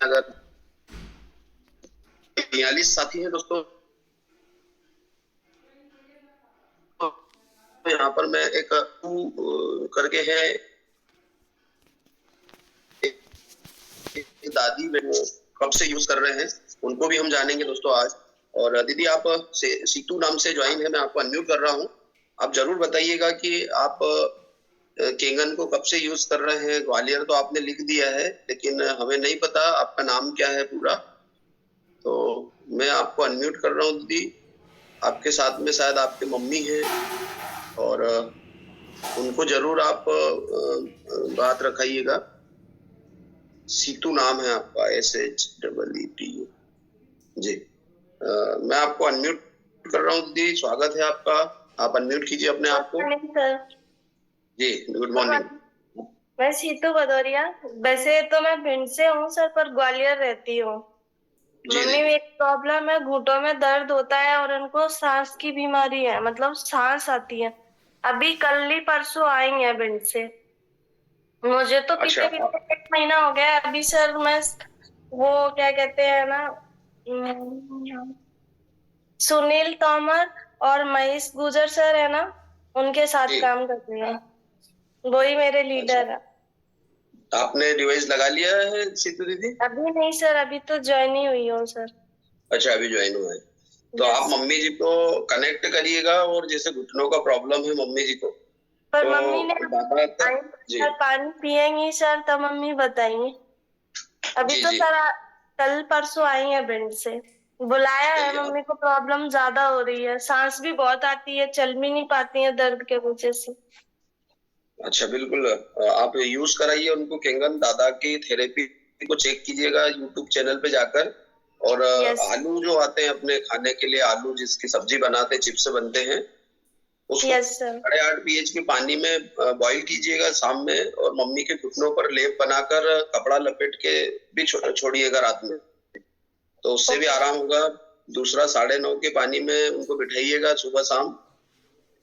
अगर 42 साथी हैं दोस्तों, तो यहाँ पर मैं एक करके है एक दादी वो कब से यूज कर रहे हैं, उनको भी हम जानेंगे दोस्तों आज। और दीदी आप सीतू नाम से ज्वाइन है, मैं आपको अनम्यूट कर रहा हूँ। आप जरूर बताइएगा कि आप केंगन को कब से यूज कर रहे हैं। ग्वालियर तो आपने लिख दिया है, लेकिन हमें नहीं पता आपका नाम क्या है पूरा। तो मैं आपको अनम्यूट कर रहा हूँ दीदी। आपके साथ में शायद आपके मम्मी हैं, और उनको जरूर आप बात रखाइएगा। सीतू नाम है आपका, SHEETU जी। मैं आपको अनम्यूट कर रहा हूँ दीदी, स्वागत है आपका। आप अनम्यूट कीजिए अपने आप को। सर जी गुड मॉर्निंग। मैं सीतू भदौरिया। वैसे तो मैं भिंड से हूँ सर, पर ग्वालियर रहती हूँ। मम्मी में एक प्रॉब्लम है, घुटनों में दर्द होता है और उनको सांस की बीमारी है, मतलब सांस आती है। अभी कल ही परसों आई है भिंड से। मुझे तो अच्छा पीते पीते 1 महीना हो गया है। अभी सर मैं वो क्या कहते हैं ना, सुनील तोमर और महेश गुजर सर है ना, उनके साथ जी। काम करते हैं। वही मेरे अच्छा, लीडर है। आपने डिवाइस लगा लिया है सीतू दीदी? अभी नहीं सर, अभी तो ज्वाइन ही हुई हूँ सर। अच्छा, अभी ज्वाइन हुआ है। तो आप यस। मम्मी जी को कनेक्ट करिएगा, और जैसे घुटनों का प्रॉब्लम है मम्मी जी को, पर तो मम्मी ने बाबा तक जी सर पानी पियेंगी सर तब मम्मी बताएंगी। अभी जी तो जी। सर कल परसों आई है भिंड से। बुलाया है, चलिए आप, मम्मी को प्रॉब्लम ज्यादा हो रही है, सांस भी बहुत आती है, चल भी नहीं पाती है दर्द के वजह से। अच्छा बिल्कुल, आप यूज कराइए उनको केंगन दादा की थेरेपी को चेक कीजिएगा यूट्यूब चैनल पे जाकर। और यस। आलू जो आते हैं अपने खाने के लिए, आलू जिसकी सब्जी बनाते हैं, चिप्स बनते हैं, उसको यस सर। 8.5 pH के पानी में बॉईल कीजिएगा शाम में, और मम्मी के घुटनों पर लेप बनाकर कपड़ा लपेट के भी छोड़िएगा रात में, तो उससे भी ओके। आराम होगा। दूसरा 9:30 के पानी में उनको बिठाइएगा सुबह शाम,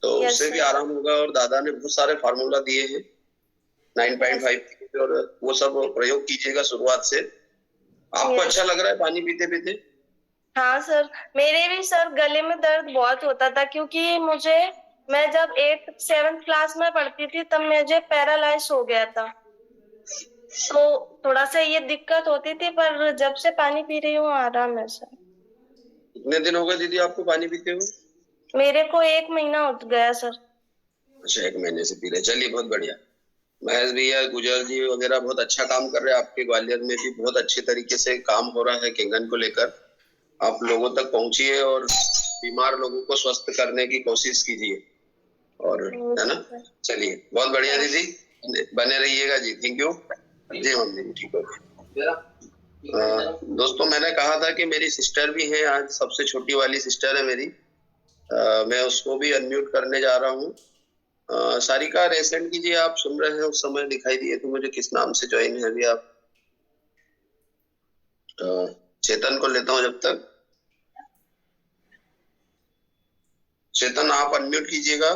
तो यस उससे भी सर। आराम होगा। और दादा ने बहुत सारे फार्मूला दिए हैं 9.5 के, और वो सब प्रयोग कीजिएगा शुरुआत से। आपको यस। अच्छा लग रहा है पानी पीते पीते? हाँ सर, मेरे भी सर गले में दर्द बहुत होता था, क्योंकि मैं जब 8th 7th क्लास में पढ़ती थी तब मुझे पैरालाइज हो गया था। तो थोड़ा सा ये दिक्कत होती थी, पर जब से पानी पी रही हूँ आराम है सर। कितने दिन हो गए दीदी आपको पानी पीते हुए? मेरे को 1 महीना हो गया सर। अच्छा, 1 महीने से पी रहे, चलिए बहुत बढ़िया। महेश भैया गुजर जी वगैरह बहुत अच्छा काम कर रहे हैं, आपके ग्वालियर में भी बहुत अच्छे तरीके से काम हो रहा है केंगन को लेकर। आप लोगों तक पहुंचिए और बीमार लोगों को स्वस्थ करने की कोशिश कीजिए, और है ना। चलिए बहुत बढ़िया दीदी, बने रहिएगा जी। थैंक यू जी। मम्मी जी ठीक हो। दोस्तों मैंने कहा था कि मेरी सिस्टर भी है आज, सबसे छोटी वाली सिस्टर है मेरी। मैं उसको भी अनम्यूट करने जा रहा हूँ। सारिका रेसेंट कीजिए, आप सुन रहे हैं, उस समय दिखाई दिए तो मुझे किस नाम से ज्वाइन है अभी आप। चेतन को लेता हूँ जब तक। चेतन आप अनम्यूट कीजिएगा।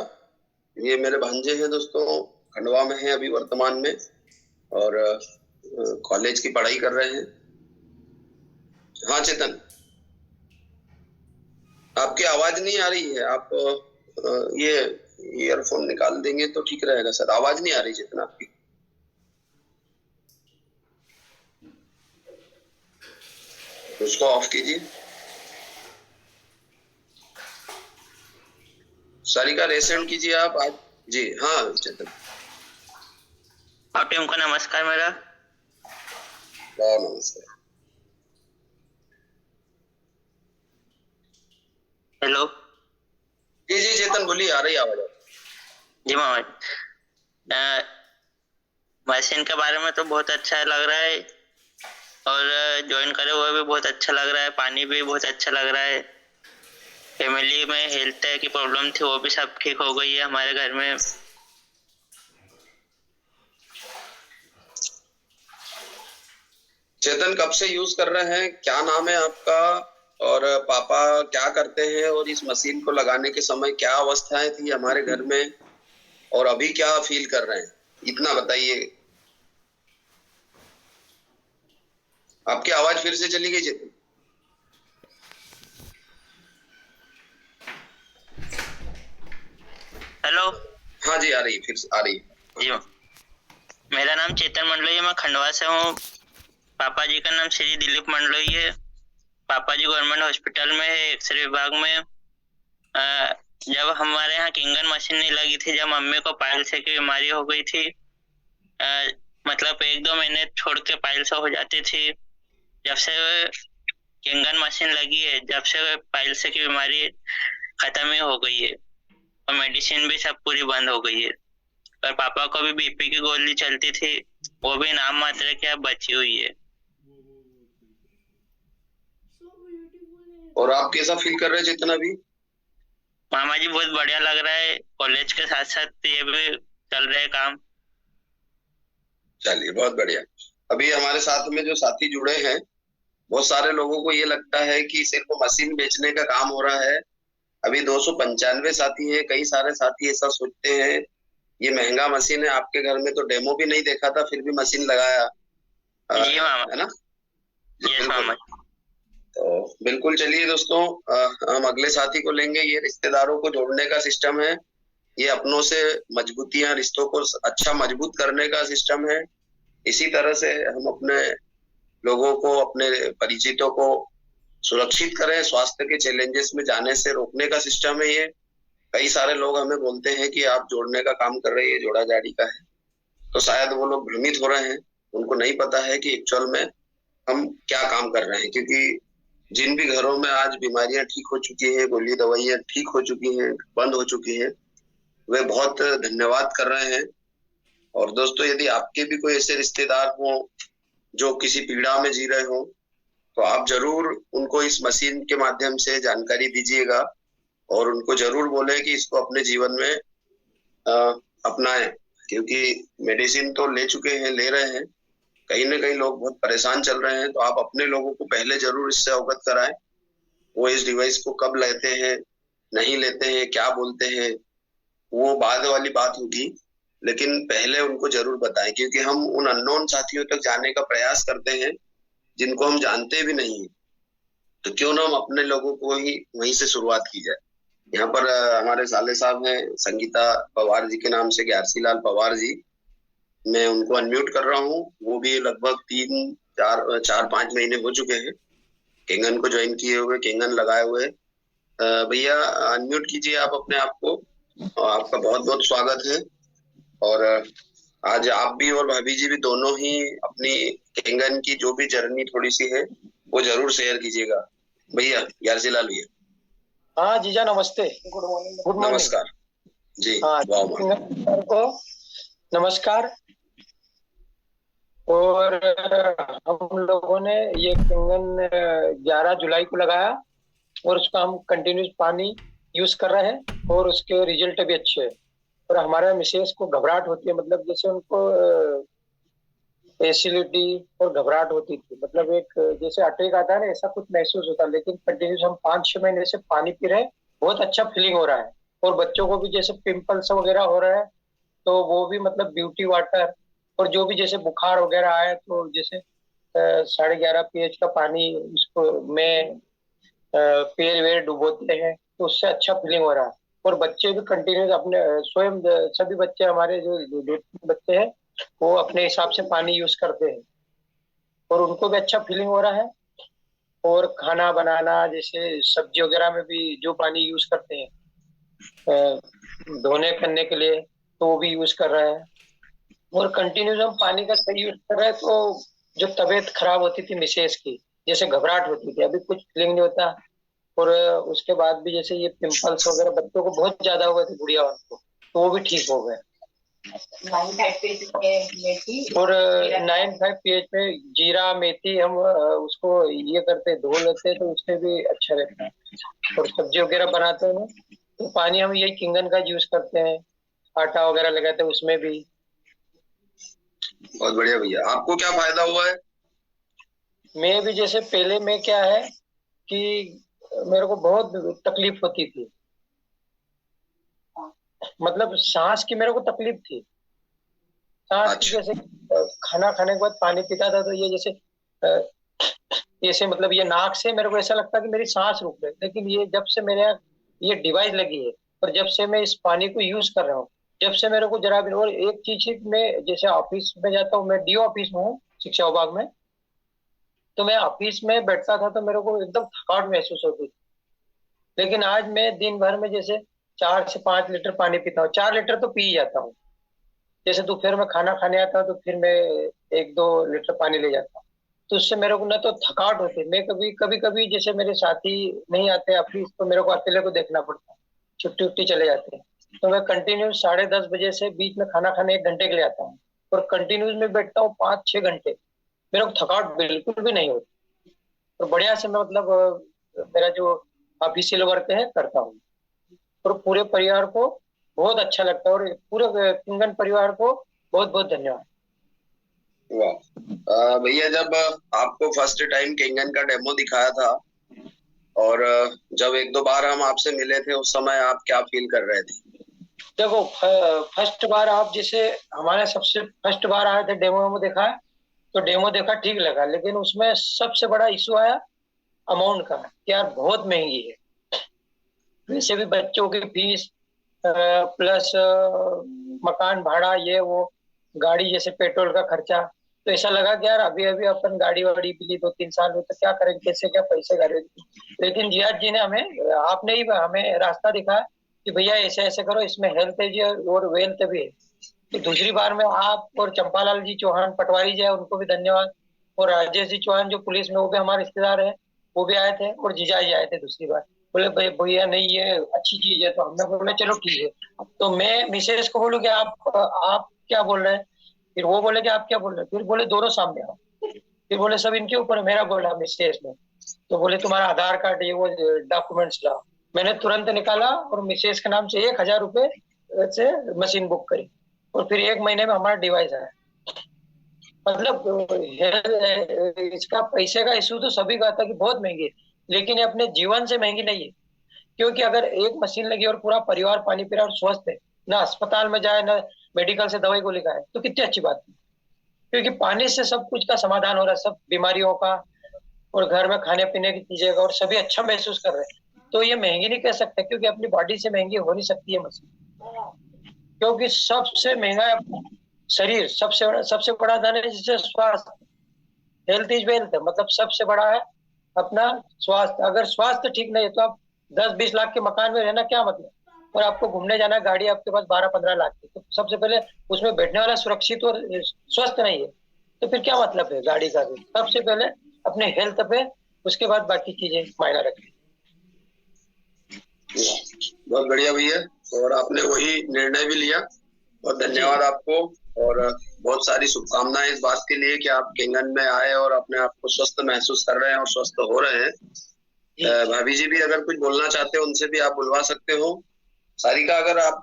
ये मेरे भांजे हैं दोस्तों, खंडवा में है अभी वर्तमान में, और कॉलेज की पढ़ाई कर रहे हैं। हाँ चेतन, आपकी आवाज नहीं आ रही है। आप ये ईयरफोन निकाल देंगे तो ठीक रहेगा सर, आवाज नहीं आ रही चेतन आपकी। उसको ऑफ कीजिए। सारिका रेसेंट कीजिए आप आज। जी हाँ चेतन। आप टीम को नमस्कार मेरा। नमस्कार। हेलो जी जी चेतन बोलिए, आ रही आवाज। जी मोहम्मद, मशीन के बारे में तो बहुत अच्छा लग रहा है, और ज्वाइन करे हुए भी बहुत अच्छा लग रहा है, पानी भी बहुत अच्छा लग रहा है। फैमिली में हेल्थ की प्रॉब्लम थी वो भी सब ठीक हो गई है हमारे घर में। चेतन कब से यूज कर रहे हैं, क्या नाम है आपका, और पापा क्या करते हैं, और इस मशीन को लगाने के समय क्या अवस्थाएं थी हमारे घर में, और अभी क्या फील कर रहे हैं, इतना बताइए। आपकी आवाज फिर से चली गई चेतन। हेलो। हाँ जी, आ रही है, फिर से आ रही है। जी, मेरा नाम चेतन मंडलोई है, मैं खंडवा से हूँ। पापा जी का नाम श्री दिलीप मंडलोई है। पापा जी गवर्नमेंट हॉस्पिटल में है, एक्सरे विभाग में। जब हमारे यहाँ किंगन मशीन नहीं लगी थी, जब मम्मी को पाइल्स की बीमारी हो गई थी, मतलब 1-2 महीने छोड़ के पाइल्स हो जाती थी। जब से किंगन मशीन लगी है, जब से पाइल्स की बीमारी खत्म ही हो गई है और मेडिसिन भी सब पूरी बंद हो गई है। और पापा को भी बीपी की गोली चलती थी, वो भी नाम मात्र की अब बची हुई है। और आप कैसा फील कर रहे हैं चेतन अभी? मामा जी बहुत बढ़िया लग रहा है, कॉलेज के साथ साथ ये भी चल रहे काम। चलिए, बहुत बढ़िया। अभी हमारे साथ में जो साथी जुड़े हैं, बहुत सारे लोगों को ये लगता है कि सिर्फ मशीन बेचने का काम हो रहा है। अभी 295 साथी हैं। कई सारे साथी ऐसा सोचते हैं ये महंगा मशीन है। आपके घर में तो डेमो भी नहीं देखा था, फिर भी मशीन लगाया, जी मामा। है ना? जी, यस बिल्कुल। मामा। तो बिल्कुल, चलिए दोस्तों, हम अगले साथी को लेंगे। ये रिश्तेदारों को जोड़ने का सिस्टम है, ये अपनों से मजबूतियां, रिश्तों को अच्छा मजबूत करने का सिस्टम है। इसी तरह से हम अपने लोगों को, अपने परिचितों को सुरक्षित करें, स्वास्थ्य के चैलेंजेस में जाने से रोकने का सिस्टम है ये। कई सारे लोग हमें बोलते हैं कि आप जोड़ने का काम कर रहे हैं, ये जोड़ा जाड़ी का है। तो शायद वो लोग भ्रमित हो रहे हैं, उनको नहीं पता है कि एक्चुअल में हम क्या काम कर रहे हैं। क्योंकि जिन भी घरों में आज बीमारियां ठीक हो चुकी हैं, गोली दवाइयां ठीक हो चुकी हैं, बंद हो चुकी हैं, वे बहुत धन्यवाद कर रहे हैं। और दोस्तों, यदि आपके भी कोई ऐसे रिश्तेदार हो जो किसी पीड़ा में जी रहे हो, तो आप जरूर उनको इस मशीन के माध्यम से जानकारी दीजिएगा और उनको जरूर बोले कि इसको अपने जीवन में अपनाएं। क्योंकि मेडिसिन तो ले चुके हैं, ले रहे हैं, कहीं ना कहीं लोग बहुत परेशान चल रहे हैं। तो आप अपने लोगों को पहले जरूर इससे अवगत कराएं, वो इस डिवाइस को कब लेते हैं, नहीं लेते हैं, क्या बोलते हैं, वो बाद वाली बात होगी। लेकिन पहले उनको जरूर बताएं, क्योंकि हम उन अननोन साथियों तक जाने का प्रयास करते हैं जिनको हम जानते भी नहीं है। तो क्यों ना हम अपने लोगों को ही वहीं से शुरुआत की जाए। यहाँ पर हमारे साले साहब हैं, संगीता पवार जी के नाम से, ग्यारसी लाल पवार जी। मैं उनको अनम्यूट कर रहा हूँ। वो भी लगभग 3-4-5 महीने हो चुके हैं केंगन को ज्वाइन किए हुए, केंगन लगाए हुए। भैया, अनम्यूट कीजिए आप अपने आप को। आपका बहुत बहुत स्वागत है। और आज आप भी और भाभी जी भी दोनों ही अपनी केंगन की जो भी जर्नी थोड़ी सी है, वो जरूर शेयर कीजिएगा। भैया, ग्यारसी लाल भैया। हाँ जीजा, नमस्ते। Good morning. Good morning. नमस्कार जी। हाँ सर को नमस्कार। और हम लोगों ने ये कंगन 11 जुलाई को लगाया और उसका हम कंटिन्यूस पानी यूज कर रहे हैं और उसके रिजल्ट भी अच्छे हैं। और हमारे मिसेस को घबराहट होती है, मतलब जैसे उनको एसिडिटी और घबराहट होती थी, मतलब एक जैसे अटैक आता है ना, ऐसा कुछ महसूस होता है। लेकिन कंटिन्यूस हम 5-6 महीने से पानी पी रहे हैं, बहुत अच्छा फीलिंग हो रहा है। और बच्चों को भी जैसे पिंपल्स वगैरह हो रहा है, तो वो भी मतलब ब्यूटी वाटर, और जो भी जैसे बुखार वगैरह आए तो जैसे 11.5 pH का पानी उसको में पैर वेर डुबोते हैं, तो उससे अच्छा फीलिंग हो रहा है। और बच्चे भी कंटिन्यूस अपने स्वयं, सभी बच्चे हमारे जो 2-3 बच्चे हैं, वो अपने हिसाब से पानी यूज करते हैं और उनको भी अच्छा फीलिंग हो रहा है। और खाना बनाना, जैसे सब्जी वगैरह में भी जो पानी यूज करते हैं धोने करने के लिए, तो वो भी यूज कर रहे हैं। और कंटिन्यूस हम पानी का सही यूज कर रहे हैं, तो जो तबीयत खराब होती थी मिसेस की, जैसे घबराहट होती थी, अभी कुछ फीलिंग नहीं होता। और उसके बाद भी जैसे ये पिंपल्स वगैरह बच्चों को बहुत ज्यादा हो गए थे, गुड़िया को, तो वो भी ठीक हो गए। 9-5 pH में जीरा मेथी हम उसको ये करते, धो लेते, तो उससे भी अच्छा रहता है। और सब्जी वगैरह बनाते हैं तो पानी हम यही किंगन का यूज करते हैं, आटा वगैरह लगाते हैं उसमें भी। बहुत बढ़िया भैया। आपको क्या फायदा हुआ है? मैं भी जैसे पहले में क्या है कि मेरे को बहुत तकलीफ होती थी, मतलब सांस की मेरे को तकलीफ थी। सांस की अच्छा। जैसे खाना खाने के बाद पानी पीता था, तो ये जैसे ऐसे मतलब ये नाक से मेरे को ऐसा लगता है कि मेरी सांस रुक गई। लेकिन ये जब से मेरे यहाँ ये डिवाइस लगी है और जब से मैं इस पानी को यूज कर रहा हूँ, जब से मेरे को जरा भी, और एक चीज है कि मैं जैसे ऑफिस में जाता हूँ, मैं डीओ ऑफिस में हूँ शिक्षा विभाग में, तो मैं ऑफिस में बैठता था तो मेरे को एकदम थकावट महसूस होती थी। लेकिन आज मैं दिन भर में जैसे 4 से 5 लीटर पानी पीता हूँ। 4 लीटर तो पी ही जाता हूँ। जैसे दोपहर में खाना खाने आता हूँ तो फिर मैं 1-2 लीटर पानी ले जाता हूँ। तो उससे मेरे को ना तो थकावट होती है। मैं कभी कभी जैसे मेरे साथी नहीं आते ऑफिस तो मेरे को अकेले को देखना पड़ता है, छुट्टी उट्टी चले जाते हैं, तो मैं कंटिन्यू 10:30 बजे से बीच में खाना खाने 1 घंटे के लिए आता हूँ और कंटिन्यूस में बैठता हूँ 5-6 घंटे। मेरे को थकावट बिल्कुल भी नहीं होती और बढ़िया से मैं मतलब मेरा जो ऑफिशियल वर्क है करता हूँ और पूरे परिवार को बहुत अच्छा लगता है और पूरे किंगन परिवार को बहुत बहुत धन्यवाद। वाह भैया, जब आपको फर्स्ट टाइम केंगन का डेमो दिखाया था और जब 1-2 बार हम आपसे मिले थे, उस समय आप क्या फील कर रहे थे? देखो फर्स्ट बार आप जैसे हमारे सबसे फर्स्ट बार आए थे, डेमो में देखा है तो डेमो देखा ठीक लगा, लेकिन उसमें सबसे बड़ा इशू आया अमाउंट का कि यार बहुत महंगी है। वैसे भी बच्चों की फीस प्लस मकान भाड़ा, ये वो गाड़ी जैसे पेट्रोल का खर्चा, तो ऐसा लगा कि यार अभी अभी अपन गाड़ी वाड़ी भी ली 2-3 साल में, तो क्या करेंगे, कैसे क्या पैसे करेंगे। लेकिन जियाद जी ने आपने ही हमें रास्ता दिखाया कि भैया ऐसे ऐसे करो, इसमें हेल्थ है जी और वेल्थ भी है। तो दूसरी बार में आप और चंपालाल जी चौहान पटवारी जी है, उनको भी धन्यवाद, और राजेश जी चौहान जो पुलिस में, वो भी हमारे रिश्तेदार है, वो भी आए थे, और जीजा जी आए थे दूसरी बार। बोले भैया नहीं ये अच्छी चीज है, तो हमने बोले चलो ठीक है। तो मैं मिसेज को बोलूँ कि आप क्या बोल रहे हैं, फिर वो बोले कि आप क्या बोल रहे हैं, फिर बोले दोनों सामने आओ, फिर बोले सब इनके ऊपर है। मेरा बोला मिसेज ने, तो बोले तुम्हारा आधार कार्ड ये वो डॉक्यूमेंट्स लाओ। मैंने तुरंत निकाला और मिसेज के नाम से 1,000 रुपए से मशीन बुक करी और फिर 1 महीने में हमारा डिवाइस आया। मतलब इसका पैसे का इशू तो सभी का था कि बहुत महंगी है, लेकिन ये अपने जीवन से महंगी नहीं है। क्योंकि अगर एक मशीन लगी और पूरा परिवार पानी पी रहा और स्वस्थ है, ना अस्पताल में जाए ना मेडिकल से दवाई को लेकर आए, तो कितनी अच्छी बात है। क्योंकि पानी से सब कुछ का समाधान हो रहा है, सब बीमारियों का और घर में खाने पीने की चीजें का, और सभी अच्छा महसूस कर रहे हैं। तो ये महंगी नहीं कह सकते, क्योंकि अपनी बॉडी से महंगी हो नहीं सकती है मशीन। क्योंकि सबसे महंगा है शरीर, सबसे बड़ा धन है जिससे स्वास्थ्य, हेल्थ इज वेल्थ, मतलब सबसे बड़ा है अपना स्वास्थ्य। अगर स्वास्थ्य ठीक नहीं है तो आप 10-20 लाख के मकान में रहना क्या मतलब, और आपको घूमने जाना, गाड़ी आपके पास 12-15 लाख की, तो सबसे पहले उसमें बैठने वाला सुरक्षित और स्वस्थ नहीं है, तो फिर क्या मतलब है गाड़ी का भी। सबसे पहले अपने हेल्थ पे, उसके बाद बाकी चीजें मायना रखें। बहुत बढ़िया भैया, और आपने वही निर्णय भी लिया, और धन्यवाद आपको, और बहुत सारी शुभकामनाएं इस बात के लिए कि आप केंगन में आए और अपने आप को स्वस्थ महसूस कर रहे हैं और स्वस्थ हो रहे हैं। भाभी जी भी अगर कुछ बोलना चाहते हो, उनसे भी आप बुलवा सकते हो। सारिका, अगर आप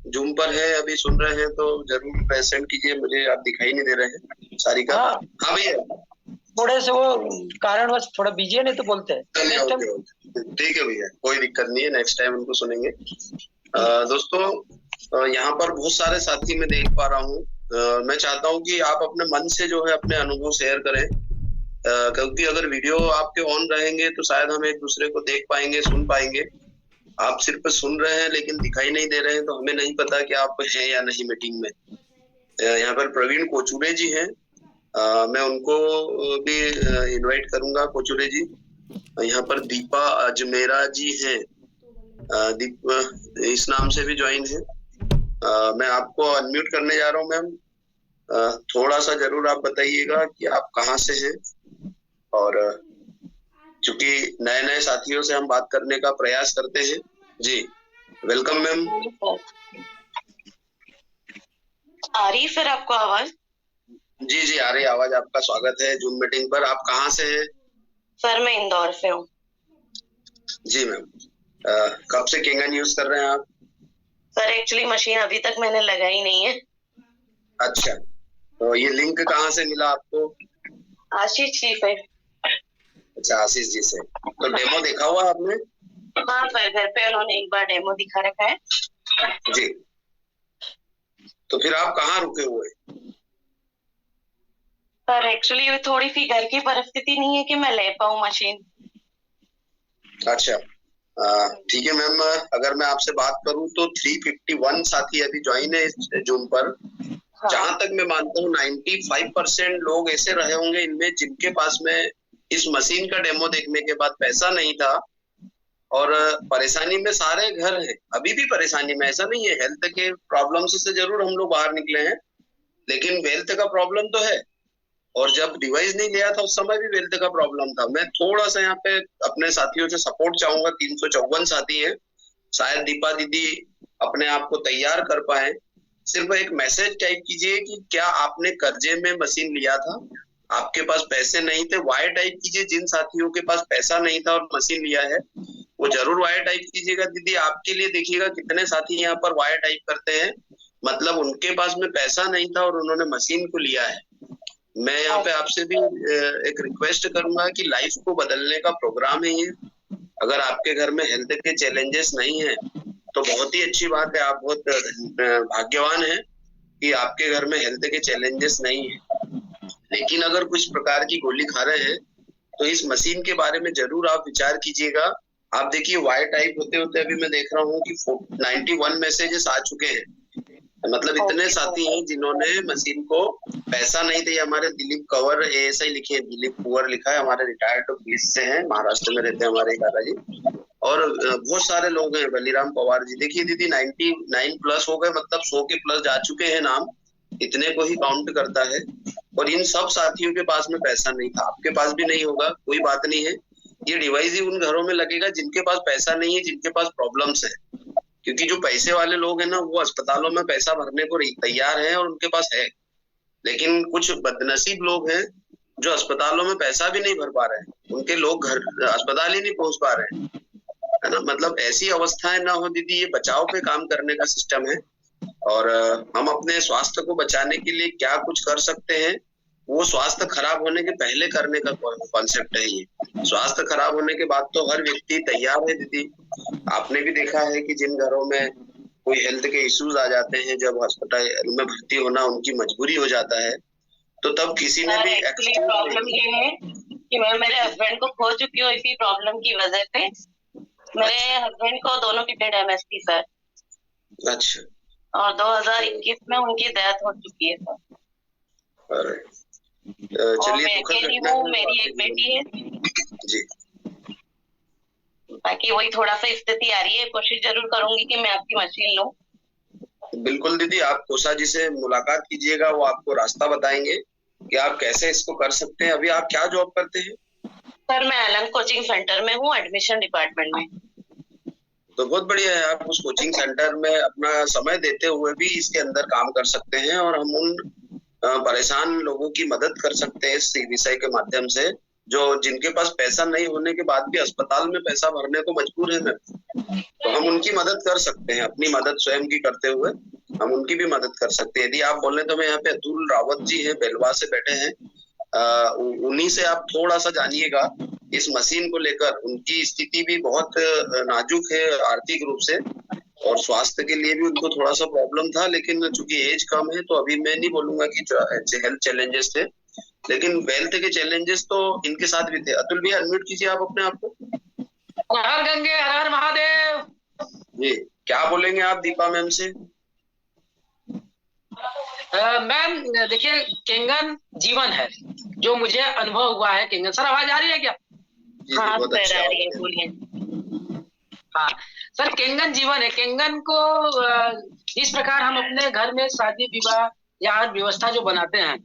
जूम पर है, अभी सुन रहे हैं, तो जरूर प्रेजेंट कीजिए। मुझे आप दिखाई नहीं दे रहे हैं सारिका। हाँ भैया, थोड़े से वो कारणवश थोड़ा बिजी है, नहीं तो बोलते हैं। ठीक है भैया, कोई दिक्कत नहीं है, नेक्स्ट टाइम उनको सुनेंगे। दोस्तों, यहाँ पर बहुत सारे साथी मैं देख पा रहा हूँ। मैं चाहता हूँ कि आप अपने मन से जो है अपने अनुभव शेयर करें, क्योंकि अगर वीडियो आपके ऑन रहेंगे तो शायद हम एक दूसरे को देख पाएंगे, सुन पाएंगे। आप सिर्फ सुन रहे हैं लेकिन दिखाई नहीं दे रहे हैं, तो हमें नहीं पता कि आप हैं या नहीं मीटिंग में। यहाँ पर प्रवीण कोचुरे जी हैं, मैं उनको भी इनवाइट करूंगा। कोचुरे जी, यहाँ पर दीपा अजमेरा जी हैं, इस नाम से भी ज्वाइन है। मैं आपको अनम्यूट करने जा रहा हूँ मैम। थोड़ा सा जरूर आप बताइएगा कि आप कहाँ से हैं, और चूंकि नए नए साथियों से हम बात करने का प्रयास करते हैं। जी, वेलकम मैम। आ रही फिर आपको आवाज? जी जी, आ रही आवाज। आपका स्वागत है जूम मीटिंग पर। आप कहाँ से हैं? सर मैं इंदौर से हूँ। जी मैम, कब से केंगन यूज कर रहे हैं आप? सर एक्चुअली मशीन अभी तक मैंने लगाई नहीं है। अच्छा, तो ये लिंक कहाँ से मिला आपको? आशीष जी से। अच्छा, आशीष जी से। तो डेमो देखा हुआ आपने? हाँ सर, घर पे उन्होंने एक बार डेमो दिखा रखा है। जी, तो फिर आप कहाँ रुके हुए? पर एक्चुअली थोड़ी सी घर की परिस्थिति नहीं है कि मैं ले पाऊँ मशीन। अच्छा, ठीक है मैम, अगर मैं आपसे बात करूं तो 351 साथी अभी ज्वाइन है इस जूम पर। हाँ। जहां तक मैं मानता हूँ 95% लोग ऐसे रहे होंगे इनमें जिनके पास में इस मशीन का डेमो देखने के बाद पैसा नहीं था, और परेशानी में सारे घर हैं, अभी भी परेशानी में, ऐसा नहीं है। हेल्थ के प्रॉब्लम से जरूर हम लोग बाहर निकले हैं, लेकिन वेल्थ का प्रॉब्लम तो है। और जब डिवाइस नहीं लिया था उस समय भी वेल्थ का प्रॉब्लम था। मैं थोड़ा सा यहाँ पे अपने साथियों से सपोर्ट चाहूंगा, 354 साथी हैं, शायद दीपा दीदी अपने आप को तैयार कर पाए। सिर्फ एक मैसेज टाइप कीजिए कि क्या आपने कर्जे में मशीन लिया था, आपके पास पैसे नहीं थे, वाई टाइप कीजिए। जिन साथियों के पास पैसा नहीं था और मशीन लिया है वो जरूर वाई टाइप कीजिएगा। दीदी आपके लिए देखिएगा कितने साथी यहाँ पर वाई टाइप करते हैं, मतलब उनके पास में पैसा नहीं था और उन्होंने मशीन को लिया है। मैं यहाँ पे आपसे भी एक रिक्वेस्ट करूंगा कि लाइफ को बदलने का प्रोग्राम है ये। अगर आपके घर में हेल्थ के चैलेंजेस नहीं है तो बहुत ही अच्छी बात है, आप बहुत भाग्यवान हैं कि आपके घर में हेल्थ के चैलेंजेस नहीं है। लेकिन अगर कुछ प्रकार की गोली खा रहे हैं तो इस मशीन के बारे में जरूर आप विचार कीजिएगा। आप देखिए वाई टाइप होते होते अभी मैं देख रहा हूँ कि 91 मैसेजेस आ चुके हैं, मतलब इतने साथी हैं जिन्होंने मशीन को पैसा नहीं थे। हमारे दिलीप कंवर ASI लिखे हैं, दिलीप कुंवर लिखा है, हमारे रिटायर्ड पुलिस से हैं, महाराष्ट्र में रहते हैं हमारे दादाजी। और बहुत सारे लोग हैं, बलीराम पवार जी, देखिए दीदी 99 प्लस हो गए, मतलब 100 के प्लस जा चुके हैं नाम, इतने को ही काउंट करता है। और इन सब साथियों के पास में पैसा नहीं था, आपके पास भी नहीं होगा, कोई बात नहीं है। ये डिवाइस ही उन घरों में लगेगा जिनके पास पैसा नहीं है, जिनके पास प्रॉब्लम्स है। क्योंकि जो पैसे वाले लोग हैं ना, वो अस्पतालों में पैसा भरने को तैयार हैं और उनके पास है। लेकिन कुछ बदनसीब लोग हैं जो अस्पतालों में पैसा भी नहीं भर पा रहे हैं, उनके लोग घर अस्पताल ही नहीं पहुंच पा रहे हैं, है ना। मतलब ऐसी अवस्थाएं ना हो दीदी, ये बचाव पे काम करने का सिस्टम है। और हम अपने स्वास्थ्य को बचाने के लिए क्या कुछ कर सकते हैं, वो स्वास्थ्य खराब होने के पहले करने का कॉन्सेप्ट है ये। स्वास्थ्य खराब होने के बाद तो हर व्यक्ति तैयार है दीदी। आपने भी देखा है कि जिन घरों में कोई हेल्थ के इश्यूज आ जाते हैं, जब अस्पताल में भर्ती होना उनकी मजबूरी हो जाता है, तो तब किसी ने भी प्रॉब्लम ये है कि मैं मेरे हस्बैंड को खो चुकी हूँ इसी प्रॉब्लम की वजह से। मेरे हस्बैंड को दोनों की डेड MS थी सर। अच्छा। और 2021 में उनकी डेथ हो चुकी है सर। चलिए, मेरी एक बेटी है जी। बाकी वही थोड़ा सा स्थिति आ रही है, कोशिश जरूर करूंगी कि मैं आपकी मशीन लूं। बिल्कुल दीदी, आप कोसा जी से मुलाकात कीजिएगा, वो आपको रास्ता बताएंगे कि आप कैसे इसको कर सकते हैं। अभी आप क्या जॉब करते हैं? सर मैं अलंग कोचिंग सेंटर में हूँ, एडमिशन डिपार्टमेंट में। तो बहुत बढ़िया है, आप उस कोचिंग सेंटर में अपना समय देते हुए भी इसके अंदर काम कर सकते हैं, और हम उन परेशान लोगों की मदद कर सकते हैं इस विषय के माध्यम से, जो जिनके पास पैसा नहीं होने के बाद भी अस्पताल में पैसा भरने को मजबूर है ना। तो हम उनकी मदद कर सकते हैं, अपनी मदद स्वयं की करते हुए हम उनकी भी मदद कर सकते हैं। यदि आप बोले तो मैं यहाँ पे अतुल रावत जी हैं, बेलवा से बैठे हैं, उन्हीं से आप थोड़ा सा जानिएगा इस मशीन को लेकर। उनकी स्थिति भी बहुत नाजुक है आर्थिक रूप से, और स्वास्थ्य के लिए भी उनको थोड़ा सा प्रॉब्लम था, लेकिन चूंकि एज कम है तो अभी मैं नहीं बोलूंगा कि हेल्थ चैलेंजेस थे, लेकिन वेल्थ के चैलेंजेस तो इनके साथ भी थे। अतुल भैया अनम्यूट कीजिए आप अपने आप को। हर हर गंगे हर हर महादेव जी, क्या बोलेंगे आप दीपा मैम से? मैम देखिए, केंगन जीवन है, जो मुझे अनुभव हुआ है। केंगन सर, आवाज आ रही है क्या? हाँ बहुत अच्छा, आ रही है, बोलिए। हाँ सर, केंगन जीवन है। केंगन को इस प्रकार हम अपने घर में शादी विवाह या व्यवस्था जो बनाते हैं,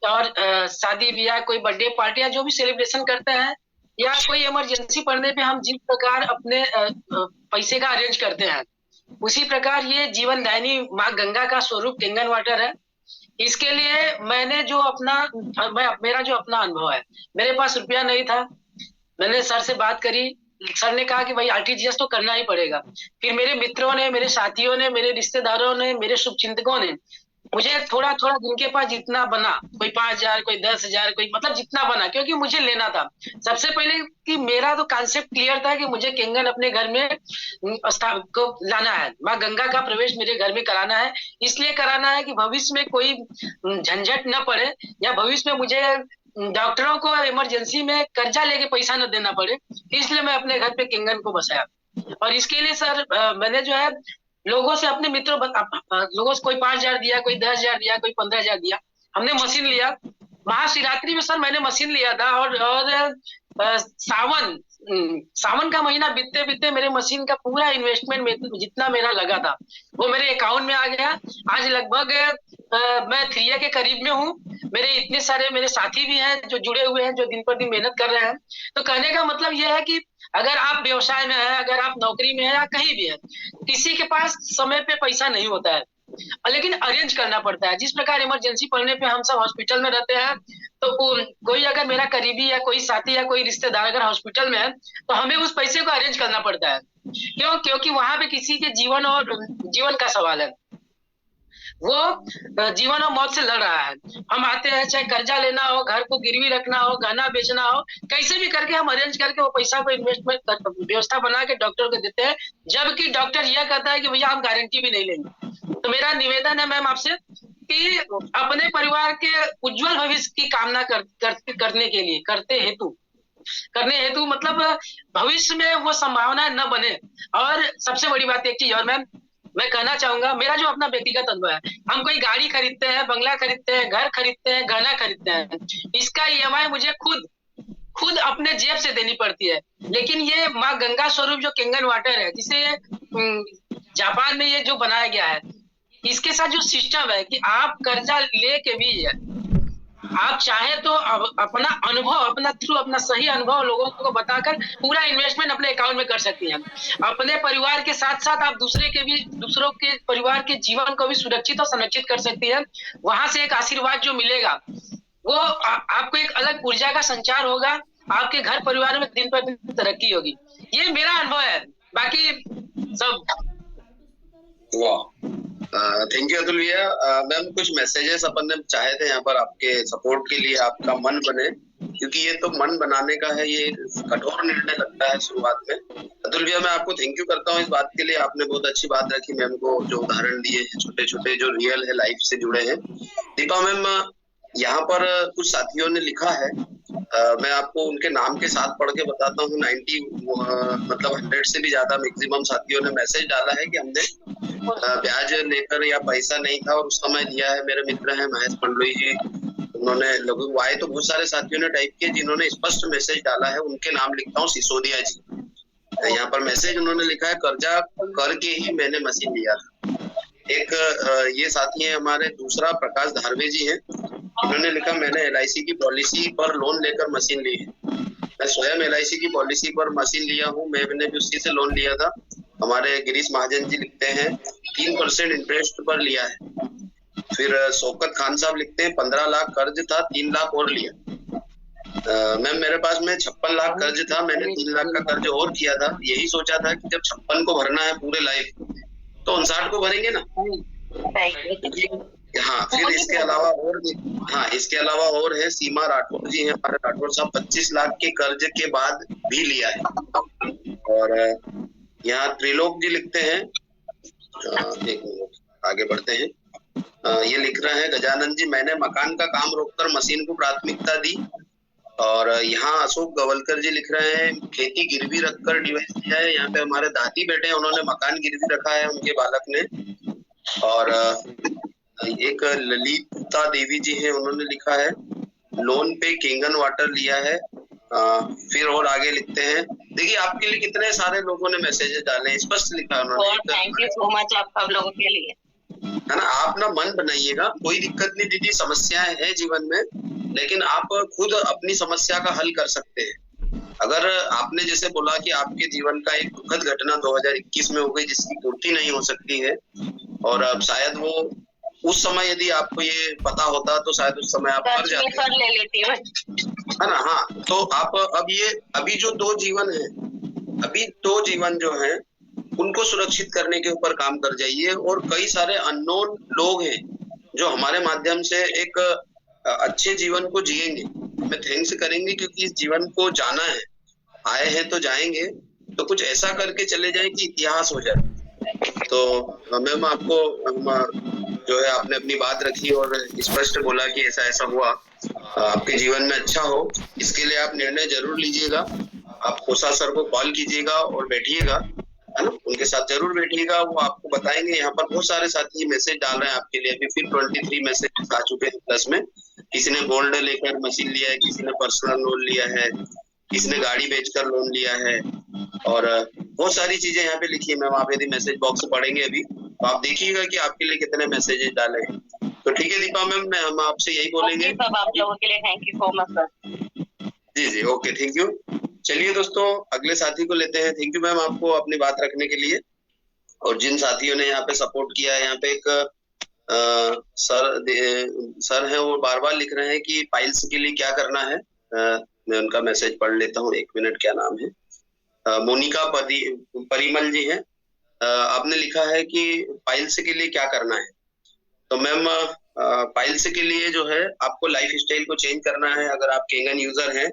और शादी ब्याह, कोई बर्थडे पार्टी या जो भी सेलिब्रेशन करते हैं, या कोई इमरजेंसी पड़ने पे हम जिस प्रकार अपने पैसे का अरेंज करते हैं, उसी प्रकार ये जीवन दायिनी माँ गंगा का स्वरूप केंगन वाटर है। इसके लिए मैंने जो मेरा जो अपना अनुभव है, मेरे पास रुपया नहीं था, मैंने सर से बात करी, सर ने कहा कि भाई RTGS तो करना ही पड़ेगा। फिर मेरे मित्रों ने, मेरे साथियों ने, मेरे रिश्तेदारों ने, मेरे शुभचिंतकों ने मुझे थोड़ा थोड़ा जिनके पास जितना बना, कोई 5,000, कोई 10,000, कोई मतलब जितना बना, क्योंकि मुझे लेना था। सबसे पहले कि मेरा तो कॉन्सेप्ट क्लियर था कि मुझे केंगन अपने घर में को लाना है, माँ गंगा का प्रवेश मेरे घर में कराना है। इसलिए कराना है कि भविष्य में कोई झंझट न पड़े, या भविष्य में मुझे डॉक्टरों को इमरजेंसी में कर्जा लेके पैसा न देना पड़े, इसलिए मैं अपने घर पे केंगन को बसाया। और इसके लिए सर मैंने जो है लोगों से, अपने मित्रों लोगों से, कोई 5,000 दिया, कोई 10,000 दिया, कोई 15,000 दिया। हमने मशीन लिया महाशिवरात्रि में सर, मैंने मशीन लिया था। और सावन का महीना बीतते बीतते मेरे मशीन का पूरा इन्वेस्टमेंट में जितना मेरा लगा था वो मेरे अकाउंट में आ गया। आज लगभग मैं 3 के करीब में हूँ। मेरे इतने सारे मेरे साथी भी हैं जो जुड़े हुए हैं, जो दिन पर दिन मेहनत कर रहे हैं। तो कहने का मतलब यह है कि अगर आप व्यवसाय में हैं, अगर आप नौकरी में हैं, या कहीं भी है, किसी के पास समय पे पैसा नहीं होता है, लेकिन अरेंज करना पड़ता है। जिस प्रकार इमरजेंसी पड़ने पे हम सब हॉस्पिटल में रहते हैं, तो कोई अगर मेरा करीबी या कोई साथी या कोई रिश्तेदार अगर हॉस्पिटल में है, तो हमें उस पैसे को अरेंज करना पड़ता है। क्योंकि वहां पे किसी के जीवन का सवाल है, वो जीवन और मौत से लड़ रहा है। हम आते हैं, चाहे कर्जा लेना हो, घर को गिरवी रखना हो, गहना बेचना हो, कैसे भी करके हम अरेंज करके वो पैसा को इन्वेस्टमेंट व्यवस्था बना के डॉक्टर को देते हैं, जबकि डॉक्टर यह कहता है कि भैया हम गारंटी भी नहीं लेंगे। तो मेरा निवेदन है मैम आपसे कि अपने परिवार के उज्जवल भविष्य की कामना करने हेतु मतलब भविष्य में वो संभावना न बने। और सबसे बड़ी बात एक चीज और मैम मैं कहना चाहूंगा, मेरा जो अपना व्यक्तिगत अनुभव है, हम कोई गाड़ी खरीदते हैं, बंगला खरीदते हैं, घर खरीदते हैं, गहना खरीदते हैं, इसका EMI मुझे खुद अपने जेब से देनी पड़ती है। लेकिन ये माँ गंगा स्वरूप जो केंगन वाटर है, जिसे जापान में ये जो बनाया गया है, इसके साथ जो सिस्टम है कि आप कर्जा लेके भी आप चाहे तो अपना अनुभव, अपना सही अनुभव लोगों को बताकर पूरा इन्वेस्टमेंट अपने अकाउंट में कर सकती हैं। अपने परिवार के साथ साथ आप दूसरों के परिवार के जीवन को भी सुरक्षित और संरक्षित कर सकती हैं। वहां से एक आशीर्वाद जो मिलेगा वो आपको एक अलग ऊर्जा का संचार होगा, आपके घर परिवार में दिन पर दिन तरक्की होगी। ये मेरा अनुभव है, बाकी सब। वाह, थैंक यू अतुल भैया। मैम कुछ मैसेजेस अपन ने चाहे थे यहाँ पर आपके सपोर्ट के लिए, आपका मन बने, क्योंकि ये तो मन बनाने का है, ये कठोर निर्णय लगता है शुरुआत में। अतुल भैया मैं आपको थैंक यू करता हूँ इस बात के लिए, आपने बहुत अच्छी बात रखी मैम को, जो उदाहरण दिए हैं छोटे छोटे जो रियल है, लाइफ से जुड़े हैं। दीपा मैम, यहाँ पर कुछ साथियों ने लिखा है, मैं आपको उनके नाम के साथ पढ़ के बताता हूँ। 90 मतलब 100 से भी ज्यादा मैक्सिमम साथियों ने मैसेज डाला है कि हमने ब्याज लेकर या पैसा नहीं था और उस समय लिया है। मेरे मित्र हैं महेश पंडोई जी, उन्होंने लघु वाय, तो बहुत सारे साथियों ने टाइप किए जिन्होंने स्पष्ट मैसेज डाला है। उनके नाम लिखता हूँ, सिसोदिया जी, यहाँ पर मैसेज उन्होंने लिखा है, कर्जा करके ही मैंने मशीन लिया था। एक ये साथी है हमारे, दूसरा प्रकाश धारवे जी हैं, उन्होंने लिखा मैंने LIC की पॉलिसी पर लोन लेकर मशीन ली है। मैं स्वयं LIC की पॉलिसी पर मशीन लिया हूँ, मैंने भी उसी से लोन लिया था। हमारे गिरीश महाजन जी लिखते हैं 3% इंटरेस्ट पर लिया है। फिर शौकत खान साहब लिखते हैं 15 लाख कर्ज था, 3 लाख और लिया। मैम मेरे पास में 56 लाख कर्ज था, मैंने 3 लाख का कर्ज और किया था। यही सोचा था कि जब 56 को भरना है पूरे लाइफ, तो 59 को भरेंगे ना। हाँ, फिर इसके अलावा और है सीमा राठौर जी हैं हमारे, राठौर साहब 25 लाख के कर्ज के बाद भी लिया है। और यहाँ त्रिलोक जी लिखते हैं, एक मिनट आगे बढ़ते हैं, ये लिख रहे हैं गजानन जी, मैंने मकान का काम रोककर मशीन को प्राथमिकता दी। और यहाँ अशोक गवलकर जी लिख रहे हैं खेती गिरवी रखकर डिवाइस दिया है। यहाँ पे हमारे दादी बेटे, उन्होंने मकान गिरवी रखा है उनके बालक ने। और एक ललिता देवी जी हैं, उन्होंने लिखा है लोन पे केंगन वाटर लिया है। फिर और आगे लिखते हैं, देखिए आपके लिए कितने सारे लोगों ने मैसेजेस डाले, स्पष्ट लिखा उन्होंने। थैंक यू सो मच आप सब लोगों के लिए, है ना। आप ना मन बनाइएगा, कोई दिक्कत नहीं दीदी, समस्याएं है जीवन में, लेकिन आप खुद अपनी समस्या का हल कर सकते हैं। अगर आपने जैसे बोला कि आपके जीवन का एक दुखद घटना 2021 में हो गई जिसकी पूर्ति नहीं हो सकती है, और अब शायद वो उस समय यदि आपको ये पता होता तो शायद उस समय आप कर जाते, ले लेती है ना। हाँ, तो आप अभी जो 2 जीवन है, अभी 2 जीवन जो है उनको सुरक्षित करने के ऊपर काम कर जाइए। और कई सारे अननोन लोग हैं जो हमारे माध्यम से एक अच्छे जीवन को जिएंगे, हमें थैंक्स करेंगे क्योंकि इस जीवन को जाना है, आए हैं तो जाएंगे, तो कुछ ऐसा करके चले जाए कि इतिहास हो जाए। तो मैम आपको जो है आपने अपनी बात रखी और स्पष्ट बोला कि ऐसा ऐसा हुआ, आपके जीवन में अच्छा हो, इसके लिए आप निर्णय जरूर लीजिएगा। आप खोसा सर को कॉल कीजिएगा और बैठिएगा, है ना, उनके साथ जरूर बैठिएगा, वो आपको बताएंगे। यहाँ पर बहुत सारे साथी मैसेज डाल रहे हैं आपके लिए, अभी फिर 23 मैसेज आ चुके हैं प्लस में। किसी ने गोल्ड लेकर मशीन लिया है, किसी ने पर्सनल लोन लिया है, किसी ने गाड़ी बेचकर लोन लिया है, और बहुत सारी चीजें यहाँ पे लिखी है। मैम आप यदि मैसेज बॉक्स पढ़ेंगे अभी तो आप देखिएगा कि आपके लिए कितने मैसेजेस डाले हैं। तो ठीक है दीपा मैम, हम आपसे यही बोलेंगे। सब आप लोगों के लिए thank you so much sir. जी जी, ओके, थैंक यू। चलिए दोस्तों, अगले साथी को लेते हैं। थैंक यू मैम आपको अपनी बात रखने के लिए। और जिन साथियों ने यहाँ पे सपोर्ट किया है, यहाँ पे एक सर है, वो बार बार लिख रहे हैं कि पाइल्स के लिए क्या करना है। मैं उनका मैसेज पढ़ लेता हूँ, 1 मिनट। क्या नाम है? मोनिका परिमल जी हैं। आपने लिखा है कि पाइल्स के लिए क्या करना है। तो मैम पाइल्स के लिए जो है आपको लाइफ स्टाइल को चेंज करना है। अगर आप केंगन यूजर हैं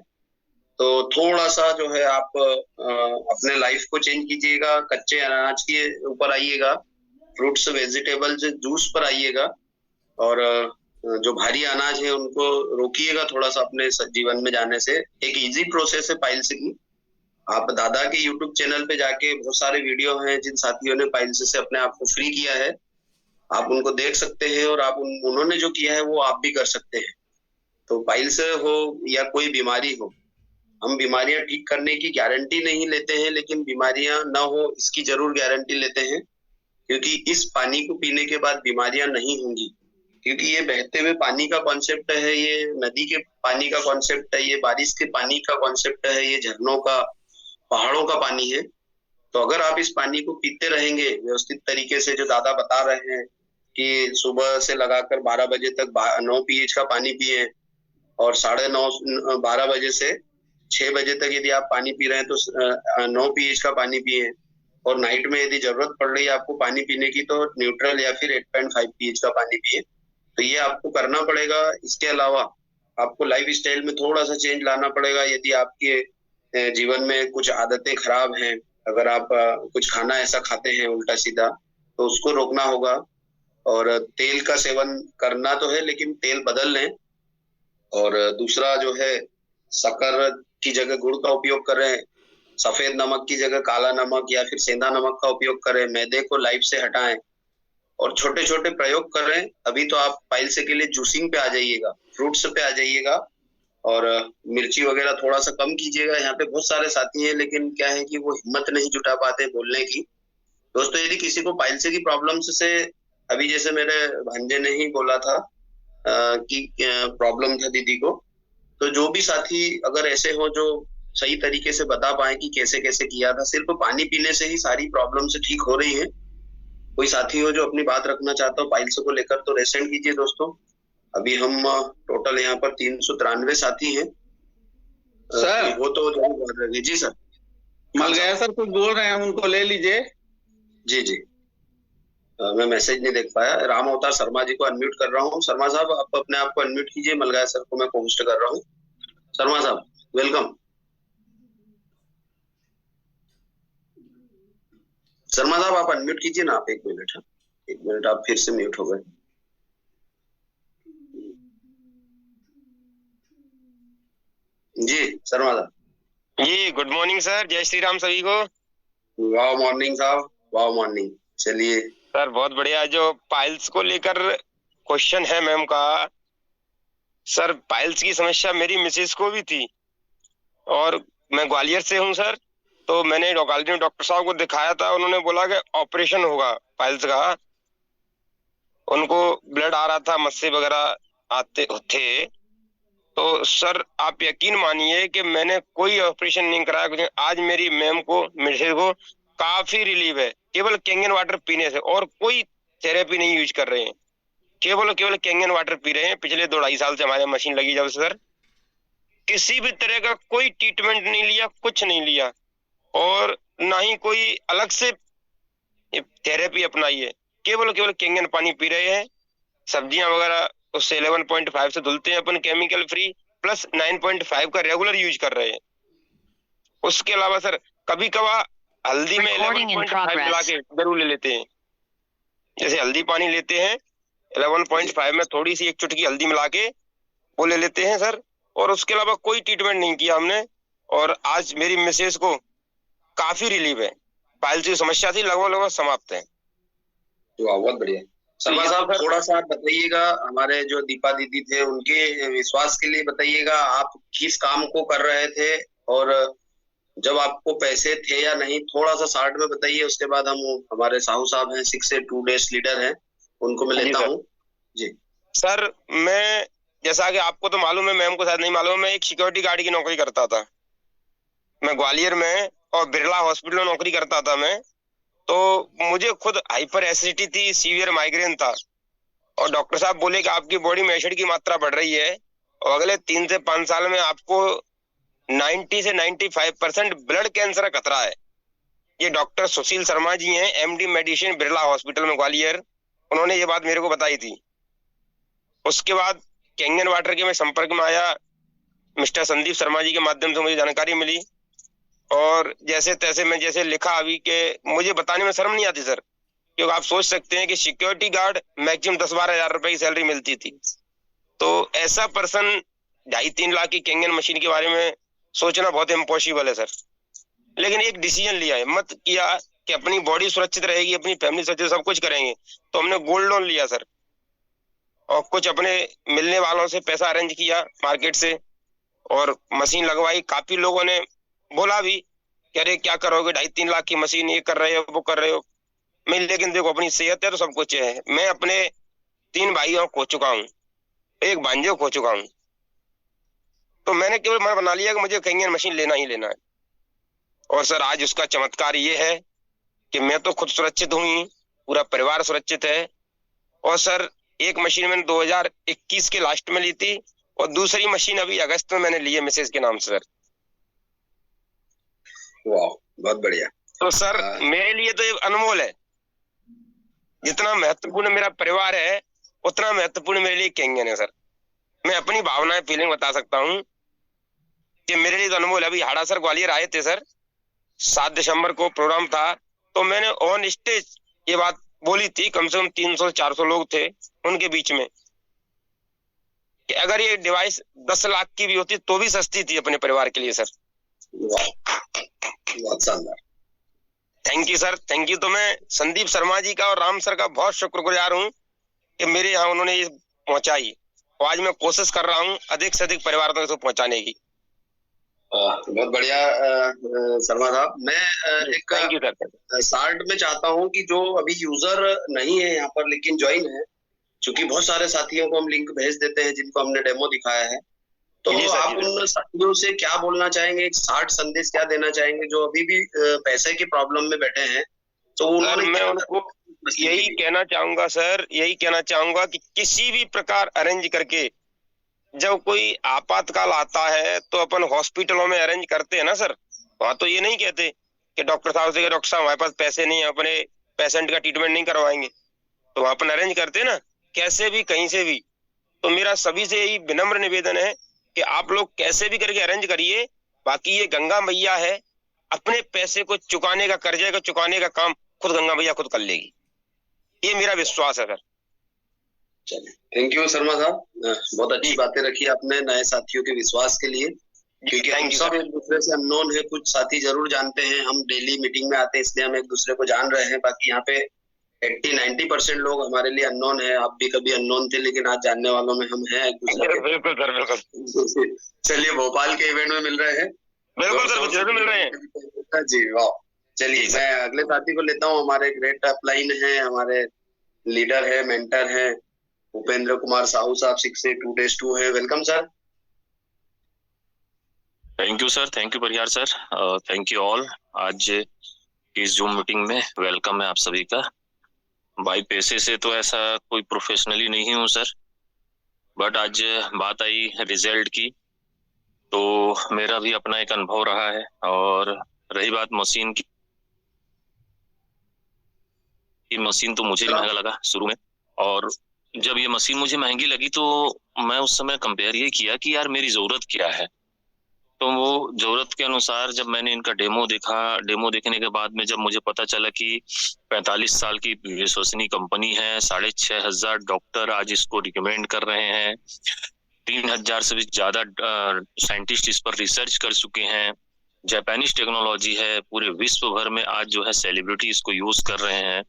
तो थोड़ा सा जो है आप अपने लाइफ को चेंज कीजिएगा। कच्चे अनाज के ऊपर आइएगा, फ्रूट्स वेजिटेबल्स जूस पर आइएगा, और जो भारी अनाज है उनको रोकिएगा थोड़ा सा अपने जीवन में जाने से। एक इजी प्रोसेस है पाइल्स की। आप दादा के यूट्यूब चैनल पे जाके बहुत सारे वीडियो हैं जिन साथियों ने पाइल्स से अपने आप को फ्री किया है, आप उनको देख सकते हैं, और आप उन्होंने जो किया है वो आप भी कर सकते हैं। तो पाइल्स हो या कोई बीमारी हो, हम बीमारियां ठीक करने की गारंटी नहीं लेते हैं, लेकिन बीमारियां ना हो इसकी जरूर गारंटी लेते हैं, क्योंकि इस पानी को पीने के बाद बीमारियां नहीं होंगी। क्योंकि ये बहते हुए पानी का कॉन्सेप्ट है, ये नदी के पानी का कॉन्सेप्ट है, ये बारिश के पानी का कॉन्सेप्ट है, ये झरनों का, पहाड़ों का पानी है। तो अगर आप इस पानी को पीते रहेंगे व्यवस्थित तरीके से, जो दादा बता रहे हैं कि सुबह से लगाकर 12 बजे तक 9 pH का पानी पिए, और 9:30 12 बजे से 6 बजे तक यदि आप पानी पी रहे हैं तो 9 pH का पानी पिए, और नाइट में यदि जरूरत पड़ रही है आपको पानी पीने की तो न्यूट्रल या फिर 8.5 pH का पानी पिए। तो ये आपको करना पड़ेगा। इसके अलावा आपको लाइफ स्टाइल में थोड़ा सा चेंज लाना पड़ेगा। यदि आपके जीवन में कुछ आदतें खराब हैं, अगर आप कुछ खाना ऐसा खाते हैं उल्टा सीधा, तो उसको रोकना होगा। और तेल का सेवन करना तो है, लेकिन तेल बदल लें। और दूसरा जो है, शक्कर की जगह गुड़ का उपयोग करें, सफेद नमक की जगह काला नमक या फिर सेंधा नमक का उपयोग करें, मैदे को लाइफ से हटाएं, और छोटे छोटे प्रयोग करें। अभी तो आप पाइल्स के लिए जूसिंग पे आ जाइएगा, फ्रूट्स पे आ जाइएगा, और मिर्ची वगैरह थोड़ा सा कम कीजिएगा। यहाँ पे बहुत सारे साथी हैं, लेकिन क्या है कि वो हिम्मत नहीं जुटा पाते बोलने की। दोस्तों, यदि किसी को पाइल्स की प्रॉब्लम से, अभी जैसे मेरे भांजे ने ही बोला था कि प्रॉब्लम था दीदी को, तो जो भी साथी अगर ऐसे हो जो सही तरीके से बता पाए कि कैसे कैसे किया था, सिर्फ पानी पीने से ही सारी प्रॉब्लम से ठीक हो रही है। कोई साथी हो जो अपनी बात रखना चाहता हो पाइल्स को लेकर, तो रेसेंट कीजिए दोस्तों। अभी हम टोटल यहाँ पर 393 साथी हैं सर। वो तो बात रखिए। जी सर। मल गया सर, कुछ बोल रहे हैं, उनको ले लीजिए। जी जी, मैं मैसेज नहीं देख पाया। राम अवतार शर्मा जी को अनम्यूट कर रहा हूँ। शर्मा साहब, आप अपने आप को अनम्यूट कीजिए। मलगाया सर को मैं पोस्ट कर रहा हूँ। शर्मा साहब, वेलकम। शर्मा साहब, आप अनम्यूट कीजिए ना। आप 1 मिनट, 1 मिनट, आप फिर से म्यूट हो गए। जी शर्मा साहब। जी गुड मॉर्निंग सर, जय श्री राम सभी को। वाह मॉर्निंग साहब, वाह मॉर्निंग। चलिए सर, बहुत बढ़िया। जो पाइल्स को लेकर क्वेश्चन है मैम का, सर पाइल्स की समस्या मेरी मिसेज को भी थी, और मैं ग्वालियर से हूँ सर। तो मैंने डॉक्टर साहब को दिखाया था, उन्होंने बोला कि ऑपरेशन होगा पाइल्स का। उनको ब्लड आ रहा था, मस्से वगैरह आते थे। तो सर आप यकीन मानिए कि मैंने कोई ऑपरेशन नहीं कराया कुछ। आज मेरी मैम को, मिसेज को काफी रिलीफ है, केवल कैंगन वाटर पीने से, और कोई थेरेपी नहीं यूज कर रहे हैं, केवल कैंगन वाटर पी रहे हैं। पिछले 2-2.5 साल से हमारे मशीन लगी जब से सर, किसी भी तरह का कोई ट्रीटमेंट नहीं लिया, कुछ नहीं लिया, और ना ही कोई अलग से थेरेपी अपनाई है। केवल कैंगन पानी पी रहे हैं, सब्जियां वगैरह उससे 11.5 से धुलते हैं अपन केमिकल फ्री, प्लस 9.5 का रेगुलर यूज कर रहे हैं। उसके अलावा सर कभी कभार हल्दी में 11.5 मिला के जरूर ले लेते हैं। जैसे हल्दी पानी लेते हैं 11.5 में थोड़ी सी एक चुटकी हल्दी मिला के वो ले लेते हैं सर। और उसके अलावा कोई ट्रीटमेंट नहीं किया हमने, और आज मेरी मिसेज को काफी रिलीफ है। पाइल्स की समस्या थी लगभग समाप्त है। बहुत बढ़िया। शर्मा साहब थोड़ा सा बताइएगा, हमारे जो दीपा दीदी थे उनके विश्वास के लिए बताइएगा, आप किस काम को कर रहे थे और जब आपको पैसे थे या नहीं, थोड़ा सा शॉर्ट में बताइए। उसके बाद हम हमारे साहू साहब हैं 6 से 2 डेज लीडर हैं, उनको मैं लेता हूँ जी। सर मैं, जैसा कि आपको तो मालूम है, मैम को शायद नहीं मालूम, मैं एक सिक्योरिटी गार्ड की नौकरी करता था। मैं ग्वालियर में और बिरला हॉस्पिटल में नौकरी करता था मैं। तो मुझे खुद हाइपर एसिडिटी थी, सीवियर माइग्रेन था, और डॉक्टर साहब बोले कि आपकी बॉडी में एसिड की मात्रा बढ़ रही है और अगले 3 से 5 साल में आपको 90 से 95% ब्लड कैंसर का खतरा है। ये डॉक्टर सुशील शर्मा जी हैं, एमडी मेडिसिन, बिरला हॉस्पिटल में ग्वालियर, उन्होंने ये बात मेरे को बताई थी। उसके बाद कैंगन वाटर के मैं संपर्क में आया, मिस्टर संदीप शर्मा जी के माध्यम से मुझे जानकारी मिली, और जैसे तैसे मैं जैसे लिखा अभी के, मुझे बताने में शर्म नहीं आती सर, क्योंकि आप सोच सकते हैं कि सिक्योरिटी गार्ड मैक्सिमम 10-12 हजार रुपए की सैलरी मिलती थी। तो ऐसा पर्सन 2.5-3 लाख की कैंगन मशीन के बारे में सोचना बहुत इम्पॉसिबल है सर। लेकिन एक डिसीजन लिया, हिम्मत किया कि अपनी बॉडी सुरक्षित रहेगी, अपनी फैमिली सुरक्षित, सब कुछ करेंगे। तो हमने गोल्ड लोन लिया सर, और कुछ अपने मिलने वालों से पैसा अरेंज किया मार्केट से, और मशीन लगवाई। काफी लोगों ने बोला भी कि अरे क्या करोगे, 2.5-3 लाख की मशीन, ये कर रहे हो वो कर रहे हो। मैं, लेकिन देखो अपनी सेहत है तो सब कुछ है। मैं अपने 3 भाइयों खो चुका हूँ, एक भांजे खो चुका हूँ। तो मैंने केवल मन बना लिया कि मुझे कैंगन मशीन लेना ही लेना है। और सर आज उसका चमत्कार ये है कि मैं तो खुद सुरक्षित हूँ ही, पूरा परिवार सुरक्षित है। और सर एक मशीन मैंने 2021 के लास्ट में ली थी, और दूसरी मशीन अभी अगस्त में मैंने ली है मिसेज के नाम से सर। वाह, बहुत बढ़िया। तो सर मेरे लिए तो ये अनमोल है। जितना महत्वपूर्ण मेरा परिवार है उतना महत्वपूर्ण मेरे लिए कैंगन है सर। मैं अपनी भावनाएं, फीलिंग बता सकता हूँ कि मेरे लिए तो अनमोल है। अभी हाड़ा सर ग्वालियर आए थे सर, 7 दिसंबर को प्रोग्राम था, तो मैंने ऑन स्टेज ये बात बोली थी, कम से कम 300-400 लोग थे उनके बीच में, कि अगर ये डिवाइस 10 लाख की भी होती तो भी सस्ती थी अपने परिवार के लिए सर। बहुत शानदार, thank you sir, thank you. तो मैं संदीप शर्मा जी का और राम सर का बहुत शुक्रगुजार हूँ कि मेरे यहाँ उन्होंने ये पहुंचाई, और आज मैं कोशिश कर रहा हूँ अधिक से अधिक परिवार तक इसको पहुंचाने की। बहुत बढ़िया शर्मा साहब। मैं एक शार्ट में चाहता हूँ कि जो अभी यूजर नहीं है यहाँ पर लेकिन ज्वाइन है, क्योंकि बहुत सारे साथियों को हम लिंक भेज देते हैं जिनको हमने डेमो दिखाया है, तो आप उन साथियों से क्या बोलना चाहेंगे, एक शार्ट संदेश क्या देना चाहेंगे जो अभी भी पैसे की प्रॉब्लम में बैठे हैं? तो मैं उनको यही कहना चाहूंगा सर, यही कहना चाहूंगा कि किसी भी प्रकार अरेंज करके, जब कोई आपातकाल आता है तो अपन हॉस्पिटलों में अरेंज करते हैं ना सर, वहां तो ये नहीं कहते कि डॉक्टर साहब से, डॉक्टर साहब हमारे पास पैसे नहीं है, अपने पेशेंट का ट्रीटमेंट नहीं करवाएंगे, तो वहां अपन अरेंज करते हैं ना, कैसे भी कहीं से भी। तो मेरा सभी से यही विनम्र निवेदन है कि आप लोग कैसे भी करके अरेंज करिए। बाकी ये गंगा मैया है, अपने पैसे को चुकाने का, कर्जे को चुकाने का काम खुद गंगा मैया खुद कर लेगी, ये मेरा विश्वास है सर। चलिए, थैंक यू शर्मा साहब, बहुत अच्छी बातें रखी आपने नए साथियों के विश्वास के लिए, क्योंकि हम सब एक दूसरे से अननोन है। कुछ साथी जरूर जानते हैं, हम डेली मीटिंग में आते हैं इसलिए हम एक दूसरे को जान रहे हैं। बाकी यहाँ पे 80-90% लोग हमारे लिए अननोन है। आप भी कभी अननोन थे लेकिन आज जानने वालों में हम हैं एक दूसरे के। बिल्कुल सर, बिल्कुल। चलिए, भोपाल के इवेंट में मिल रहे हैं। बिल्कुल सर, जरूर मिल रहे हैं जी। वाह, चलिए मैं अगले साथी को लेता हूँ। हमारे ग्रेट अपलाइन है, हमारे लीडर है, मेंटर है, उपेंद्र कुमार साहू साहब, 6 से 2 days 2 है। Welcome sir. Thank you sir, thank you Parihar sir, thank you all. आज इस जूम मीटिंग में वेलकम है आप सभी का। भाई पैसे से तो ऐसा कोई प्रोफेशनली नहीं हूँ सर, बट आज बात आई रिजल्ट की तो मेरा भी अपना एक अनुभव रहा है। और रही बात मशीन की, मशीन तो मुझे भी महंगा लगा शुरू में, और जब ये मशीन मुझे महंगी लगी तो मैं उस समय कंपेयर ये किया कि यार मेरी जरूरत क्या है। तो वो जरूरत के अनुसार जब मैंने इनका डेमो देखा, डेमो देखने के बाद में जब मुझे पता चला कि 45 साल की विश्वसनीय कंपनी है, 6,500 डॉक्टर आज इसको रिकमेंड कर रहे हैं, 3,000 से भी ज्यादा साइंटिस्ट इस पर रिसर्च कर चुके हैं, जापानीज टेक्नोलॉजी है, पूरे विश्व भर में आज जो है सेलिब्रिटी इसको यूज कर रहे हैं।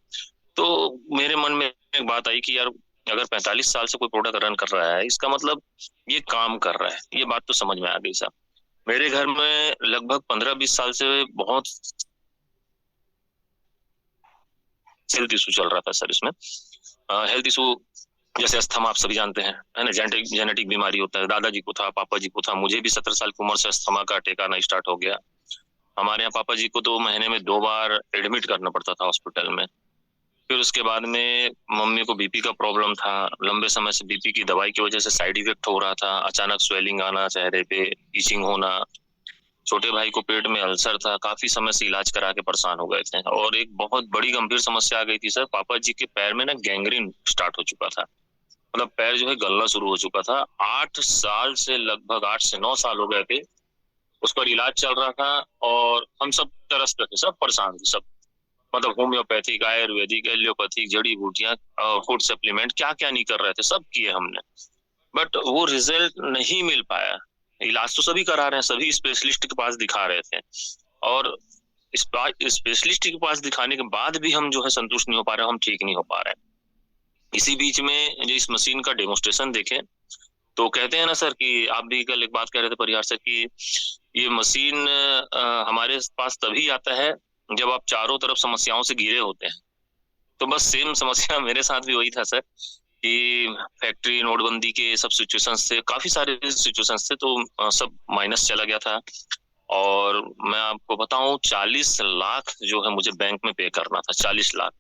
तो मेरे मन में एक बात आई कि यार अगर 45 साल से कोई प्रोडक्ट रन कर रहा है, इसका मतलब ये काम कर रहा है। ये बात तो समझ में आ गई साहब। मेरे घर में लगभग 15-20 साल से बहुत हेल्थ इशू चल रहा था सर। इसमें हेल्थ इशू जैसे अस्थमा, आप सभी जानते हैं, है ना, जेनेटिक बीमारी होता है। दादाजी को था, पापा जी को था, मुझे भी 17 साल की उम्र से अस्थमा का अटैक आना स्टार्ट हो गया। हमारे यहाँ पापा जी को तो महीने में 2 बार एडमिट करना पड़ता था हॉस्पिटल में। फिर उसके बाद में मम्मी को बीपी का प्रॉब्लम था, लंबे समय से बीपी की दवाई की वजह से साइड इफेक्ट हो रहा था, अचानक स्वेलिंग आना, चेहरे पे इचिंग होना। छोटे भाई को पेट में अल्सर था, काफी समय से इलाज करा के परेशान हो गए थे। और एक बहुत बड़ी गंभीर समस्या आ गई थी सर, पापा जी के पैर में ना गैंग्रीन स्टार्ट हो चुका था, मतलब पैर जो है गलना शुरू हो चुका था। 8 साल से लगभग 8 से 9 साल हो गए थे, उस पर इलाज चल रहा था और हम सब तरस पे थे, सब परेशान थे, सब मतलब होम्योपैथिक, आयुर्वेदिक, एलियोपैथिक, जड़ी बूटियां, फूड सप्लीमेंट, क्या क्या नहीं कर रहे थे, सब किए हमने, बट वो रिजल्ट नहीं मिल पाया। इलाज तो सभी करा रहे हैं, सभी स्पेशलिस्ट के पास दिखा रहे थे और स्पेशलिस्ट के पास दिखाने के बाद भी हम जो है संतुष्ट नहीं हो पा रहे, हम ठीक नहीं हो पा रहे। इसी बीच में जो इस मशीन का डेमोस्ट्रेशन देखें तो कहते हैं ना सर कि आप भी कल एक बात कह रहे थे परिहार सर कि ये मशीन हमारे पास तभी आता है जब आप चारों तरफ समस्याओं से घिरे होते हैं। तो बस सेम समस्या मेरे साथ भी वही था सर कि फैक्ट्री नोटबंदी के सब सिचुएशंस थे, काफी सारे सिचुएशंस थे, तो सब माइनस चला गया था। और मैं आपको बताऊं 40 लाख जो है मुझे बैंक में पे करना था, 40 लाख।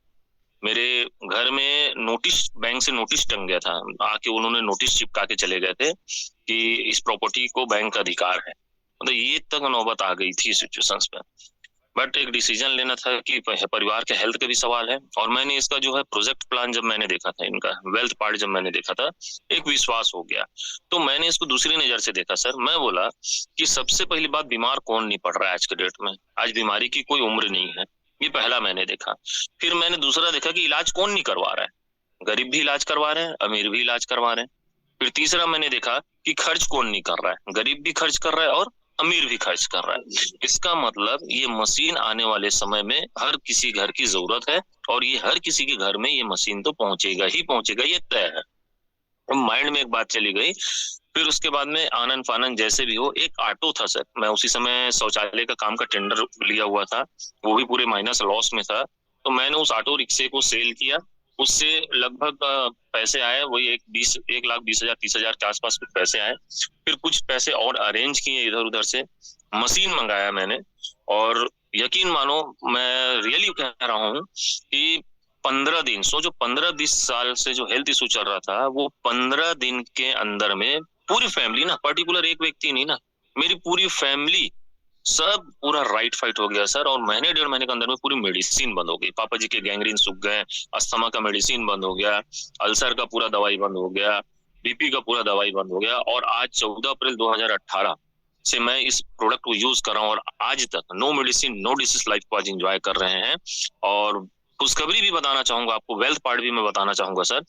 मेरे घर में नोटिस, बैंक से नोटिस टंग गया था, आके उन्होंने नोटिस चिपका के चले गए थे कि इस प्रॉपर्टी को बैंक का अधिकार है। मतलब ये तक नौबत आ गई थी सिचुएशंस पे। बट एक डिसीजन लेना था कि परिवार के हेल्थ का भी सवाल है। और मैंने इसका जो है प्रोजेक्ट प्लान जब मैंने देखा था, इनका वेल्थ पार्ट जब मैंने देखा था, एक विश्वास हो गया। तो मैंने इसको दूसरी नजर से देखा सर। मैं बोला कि सबसे पहली बात, बीमार कौन नहीं पड़ रहा है आज के डेट में, आज बीमारी की कोई उम्र नहीं है, ये पहला मैंने देखा। फिर मैंने दूसरा देखा कि इलाज कौन नहीं करवा रहा है, गरीब भी इलाज करवा रहे हैं, अमीर भी इलाज करवा रहे हैं। फिर तीसरा मैंने देखा कि खर्च कौन नहीं कर रहा है, गरीब भी खर्च कर रहा है और अमीर भी खर्च कर रहा है। इसका मतलब ये मशीन आने वाले समय में हर किसी घर की जरूरत है और ये हर किसी के घर में ये मशीन तो पहुंचेगा ही पहुंचेगा, ये तय है। माइंड में एक बात चली गई। फिर उसके बाद में आनंद फानंद जैसे भी हो, एक ऑटो था सर, मैं उसी समय शौचालय का काम का टेंडर लिया हुआ था, वो भी पूरे माइनस लॉस में था। तो मैंने उस ऑटो रिक्शे को सेल किया, उससे लगभग पैसे आए, वही 1,20,000 30,000 के आसपास कुछ पैसे आए। फिर कुछ पैसे और अरेंज किए इधर उधर से, मशीन मंगाया मैंने। और यकीन मानो, मैं रियली कह रहा हूँ कि 15 दिन, सोचो 15-20 साल से जो हेल्थ इशू चल रहा था, वो 15 दिन के अंदर में पूरी फैमिली ना, पर्टिकुलर एक व्यक्ति नहीं ना, मेरी पूरी फैमिली सब पूरा राइट फाइट हो गया सर। और महीने 1.5 महीने के अंदर में पूरी मेडिसिन बंद हो गई। पापा जी के गैंग्रीन सूख गए, अस्थमा का मेडिसिन बंद हो गया, अल्सर का पूरा दवाई बंद हो गया, बीपी का पूरा दवाई बंद हो गया। और आज 14 अप्रैल 2018 से मैं इस प्रोडक्ट को यूज कर रहा हूँ और आज तक no medicine no disease life को आज एंजॉय कर रहे हैं। और खुशखबरी भी बताना चाहूंगा आपको, वेल्थ पार्ट भी मैं बताना चाहूंगा सर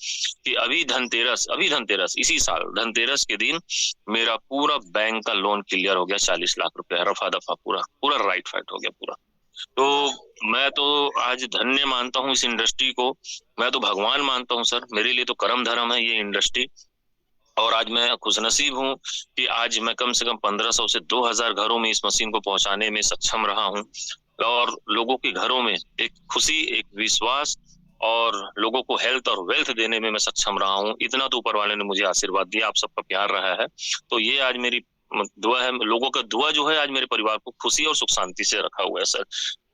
कि अभी धनतेरस इसी साल धनतेरस के दिन मेरा पूरा बैंक का लोन क्लियर हो गया, 40 लाख रुपए रफा दफा, पूरा राइट फाइट हो गया पूरा। तो मैं तो आज धन्य मानता हूँ इस इंडस्ट्री को, मैं तो भगवान मानता हूँ सर, मेरे लिए तो कर्म धर्म है ये इंडस्ट्री। और आज मैं खुशनसीब हूँ कि आज मैं कम से कम 1500 से 2000 घरों में इस मशीन को पहुंचाने में सक्षम रहा हूँ और लोगों के घरों में एक खुशी, एक विश्वास और लोगों को हेल्थ और वेल्थ देने में मैं सक्षम रहा हूँ। इतना तो ऊपर वाले ने मुझे आशीर्वाद दिया, आप सबका प्यार रहा है। तो ये आज मेरी दुआ है, लोगों का दुआ जो है आज मेरे परिवार को खुशी और सुख शांति से रखा हुआ है सर।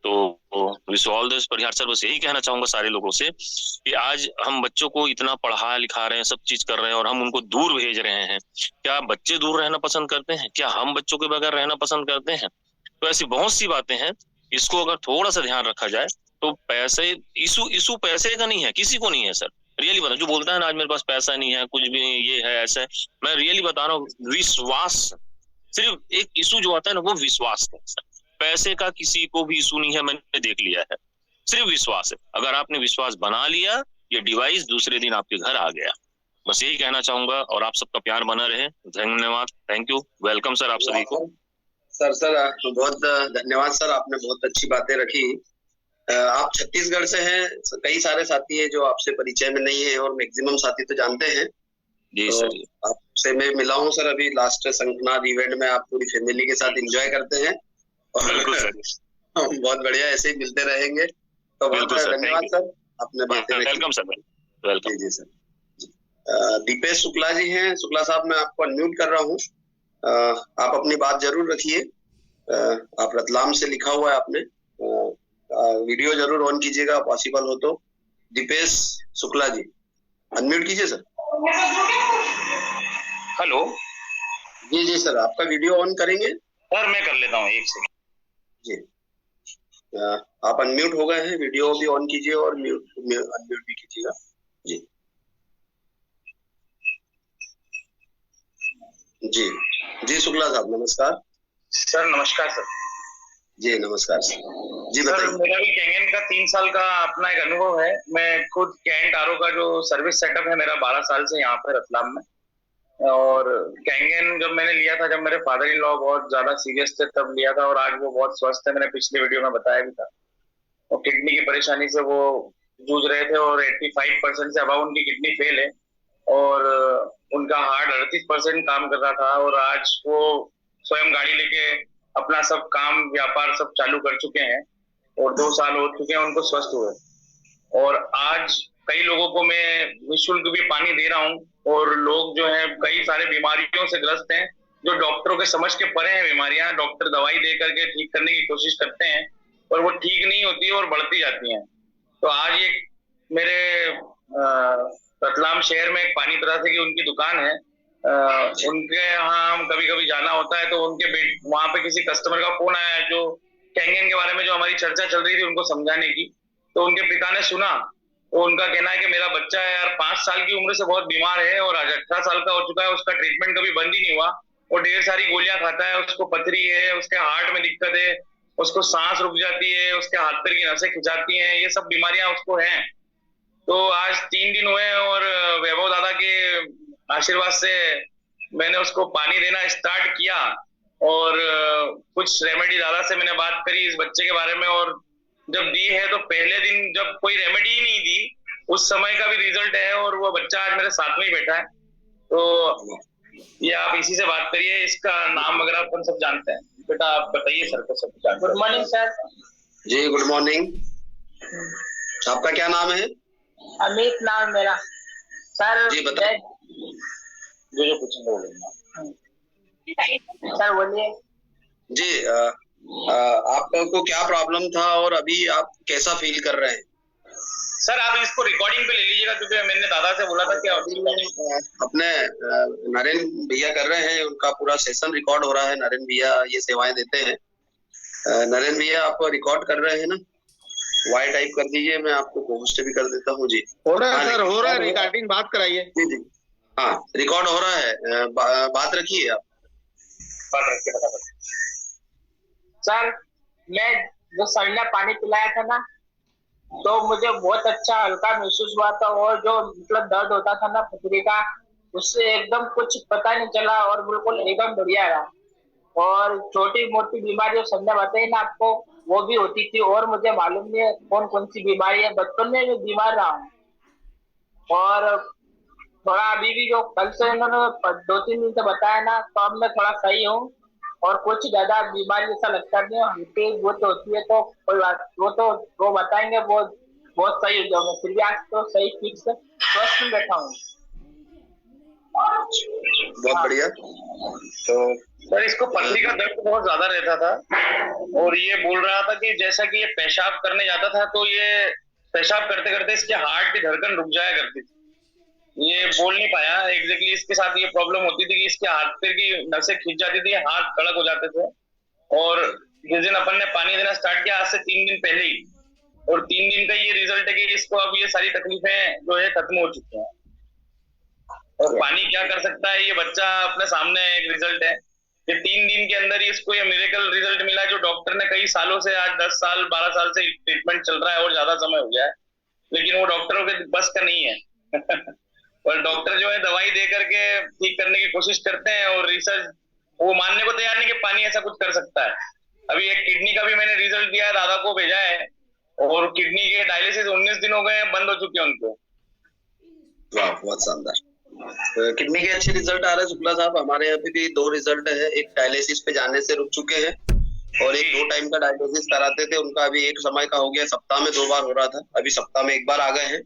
तो wish all this Parihar sir, बस यही कहना चाहूंगा सारे लोगों से कि आज हम बच्चों को इतना पढ़ा लिखा रहे हैं, सब चीज कर रहे हैं और हम उनको दूर भेज रहे हैं। क्या बच्चे दूर रहना पसंद करते हैं? क्या हम बच्चों के बगैर रहना पसंद करते हैं? तो ऐसी बहुत सी बातें हैं, इसको अगर थोड़ा सा ध्यान रखा जाए तो पैसे इशू पैसे का नहीं है, किसी को नहीं है सर। रियली बता, जो बोलता है ना आज मेरे पास पैसा नहीं है, कुछ भी नहीं, ये है ऐसा है, मैं रियली बता रहा हूँ, विश्वास, सिर्फ एक इशू जो आता है ना वो विश्वास है। पैसे का किसी को भी इशू नहीं है, मैंने देख लिया है, सिर्फ विश्वास है। अगर आपने विश्वास बना लिया, ये डिवाइस दूसरे दिन आपके घर आ गया। बस यही कहना चाहूंगा, और आप सबका प्यार बना रहे। धन्यवाद, थैंक यू, वेलकम सर आप सभी को। सर बहुत धन्यवाद सर, आपने बहुत अच्छी बातें रखी। आप छत्तीसगढ़ से हैं, कई सारे साथी हैं जो आपसे परिचय में नहीं है, और मैक्सिमम साथी तो जानते हैं जी तो सर। आपसे मैं मिला हूँ सर अभी लास्ट शंखनाद इवेंट में। आप पूरी फैमिली के साथ एंजॉय करते हैं और बिल्कुल सर, बहुत बढ़िया, ऐसे ही मिलते रहेंगे। तो बहुत धन्यवाद सर, आपने बातें रखी। Welcome sir, welcome. जी सर। दीपेश शुक्ला जी हैं, शुक्ला साहब मैं आपको अनम्यूट कर रहा हूँ, आप अपनी बात जरूर रखिए। आप रतलाम से लिखा हुआ है आपने, वीडियो जरूर ऑन कीजिएगा पॉसिबल हो तो। दीपेश शुक्ला जी अनम्यूट कीजिए सर। हेलो जी सर, आपका वीडियो ऑन करेंगे सर? मैं कर लेता हूँ, एक सेकंड जी। आप अनम्यूट हो गए हैं, वीडियो भी ऑन कीजिए और अनम्यूट भी कीजिएगा जी। जी शुक्ला साहब नमस्कार। सर नमस्कार सर। जी नमस्कार सर, जी सर बताइए। मेरा भी कैंगन का 3 साल का अपना एक अनुभव है। मैं खुद कैंट आरओ का जो सर्विस सेटअप है मेरा 12 साल से यहाँ पे रतलाम में। और कैंगन जब मैंने लिया था, जब मेरे फादर इन लॉ बहुत ज्यादा सीरियस थे तब लिया था, और आज वो बहुत स्वस्थ है, मैंने पिछले वीडियो में बताया भी था। और किडनी की परेशानी से वो जूझ रहे थे और 85% से अबाव उनकी किडनी फेल है, और उनका हार्ट 38% काम कर रहा था। और आज वो स्वयं गाड़ी लेके अपना सब काम व्यापार सब चालू कर चुके हैं, और 2 साल हो चुके हैं उनको स्वस्थ हुए। और आज कई लोगों को मैं निःशुल्क भी पानी दे रहा हूँ, और लोग जो है कई सारे बीमारियों से ग्रस्त हैं, जो डॉक्टरों के समझ के परे हैं बीमारियां। डॉक्टर दवाई दे करके ठीक करने की कोशिश करते हैं, पर वो ठीक नहीं होती है और बढ़ती जाती हैं। तो आज ये मेरे रतलाम शहर में एक पानी तरह से की उनकी दुकान है, उनके यहाँ हम कभी कभी जाना होता है, तो उनके वहां पे किसी कस्टमर का फोन आया है जो कैंगन के बारे में जो हमारी चर्चा चल रही थी उनको समझाने की। तो उनके पिता ने सुना, तो उनका कहना है कि मेरा बच्चा है यार 5 साल की उम्र से बहुत बीमार है, और आज 18 साल का हो चुका है, उसका ट्रीटमेंट कभी बंद ही नहीं हुआ, और ढेर सारी गोलियां खाता है, उसको पथरी है, उसके हार्ट में दिक्कत है, उसको सांस रुक जाती है, उसके हाथ पैर की नसें खिंचाती हैं, ये सब बीमारियां उसको हैं। तो आज 3 दिन हुए, और वैभव दादा के आशीर्वाद से मैंने उसको पानी देना स्टार्ट किया, और कुछ रेमेडी दादा से मैंने बात करी इस बच्चे के बारे में, और जब दी है तो पहले दिन जब कोई रेमेडी ही नहीं दी, उस समय का भी रिजल्ट है, और वो बच्चा आज मेरे साथ में ही बैठा है। तो ये आप इसी से बात करिए, इसका नाम वगैरह अपन सब जानते हैं। बेटा आप बताइए सर को सब जानते। Good morning sir. जी गुड मॉर्निंग, आपका क्या नाम है? अमित नाम मेरा सर। जी बताइए। जो पूछेंगे सर बोलिए। जी आपको क्या प्रॉब्लम था और अभी आप कैसा फील कर रहे हैं? सर आप इसको रिकॉर्डिंग पे ले लीजिएगा, क्योंकि मैंने दादा से बोला था कि अपने नरेंद्र भैया कर रहे हैं, उनका पूरा सेशन रिकॉर्ड हो रहा है। नरेंद्र भैया ये सेवाएं देते हैं। नरेंद्र भैया आप रिकॉर्ड कर रहे हैं ना? वाई टाइप कर दीजिए, मैं आपको पोस्ट भी कर देता हूँ। जी हो रहा है सर, हो रहा है रिकॉर्डिंग, बात कराइए। जी हाँ रिकॉर्ड हो रहा है, बात रखिए आप। बात रखिए बता। सर मैं जो सर ने पानी पिलाया था ना, तो मुझे बहुत अच्छा हल्का महसूस हुआ था, और जो मतलब दर्द होता था ना पथरी का, उससे एकदम कुछ पता नहीं चला, और बिल्कुल एकदम बढ़िया रहा। और छोटी मोटी बीमारी जो संध्या बताई ना आपको, वो भी होती थी, और मुझे मालूम नहीं है कौन कौन सी बीमारी है, बचपन में भी बीमार रहा हूँ। और थोड़ा अभी भी जो कल से इन्होंने 2-3 दिन से बताया ना, तो अब मैं थोड़ा सही हूँ, और कुछ ज्यादा बीमारी जैसा लगता नहीं है। हल्की वो तो होती है, तो कोई बात, वो बताएंगे, वो बहुत सही हो जाऊंगा। फिर भी आज तो सही फिक्स स्वस्थ में बैठा हूँ। बहुत बढ़िया। तो सर इसको पथरी का दर्द बहुत ज्यादा रहता था, और ये बोल रहा था कि जैसा कि ये पेशाब करने जाता था, तो ये पेशाब करते करते इसके हार्ट की धड़कन रुक जाया करती थी। ये बोल नहीं पाया एग्जैक्टली, इसके साथ ये प्रॉब्लम होती थी कि इसके हाथ पैर की नसें खींच जाती थी, हाथ कड़क हो जाते थे। और जिस दिन अपन ने पानी देना स्टार्ट किया, आज से 3 दिन पहले ही, और 3 दिन का ये रिजल्ट है कि इसको अब ये सारी तकलीफें जो है खत्म हो चुकी हैं। और पानी क्या कर सकता है, ये बच्चा अपने सामने एक रिजल्ट है कि 3 दिन के अंदर ही इसको ये मिरेकल रिजल्ट मिला, जो डॉक्टर ने कई सालों से, आज 10 साल 12 साल से ट्रीटमेंट चल रहा है और ज्यादा समय हो गया है, लेकिन वो डॉक्टरों के बस का नहीं है। और डॉक्टर जो है दवाई दे करके ठीक करने की कोशिश करते हैं, और रिसर्च वो मानने को तैयार नहीं कि पानी ऐसा कुछ कर सकता है। अभी एक किडनी का भी मैंने रिजल्ट दिया है, दादा को भेजा है, और किडनी के डायलिसिस 19 दिन हो गए हैं, बंद हो चुके हैं उनको। वाह, बहुत शानदार। किडनी के अच्छे रिजल्ट आ रहे हैं शुक्ला साहब। हमारे यहाँ पे भी 2 रिजल्ट है, एक डायलिसिस पे जाने से रुक चुके हैं और एक 2 टाइम का डायलिसिस कराते थे, उनका अभी एक समय का हो गया, सप्ताह में 2 बार हो रहा था, अभी सप्ताह में 1 बार आ गए हैं।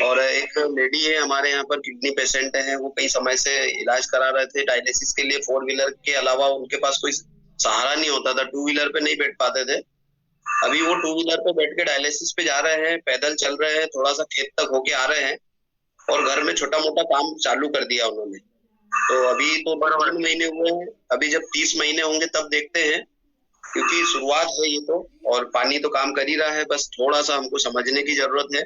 और एक लेडी है हमारे यहाँ पर, किडनी पेशेंट है, वो कई समय से इलाज करा रहे थे डायलिसिस के लिए। 4 व्हीलर के अलावा उनके पास कोई सहारा नहीं होता था, 2 व्हीलर पे नहीं बैठ पाते थे। अभी वो 2 व्हीलर पे बैठ के डायलिसिस पे जा रहे हैं, पैदल चल रहे हैं, थोड़ा सा खेत तक होके आ रहे हैं, और घर में छोटा मोटा काम चालू कर दिया उन्होंने। तो अभी तो 3 महीने हुए हैं, अभी जब 30 महीने होंगे तब देखते हैं, क्योंकि शुरुआत है ये तो, और पानी तो काम कर ही रहा है, बस थोड़ा सा हमको समझने की जरूरत है।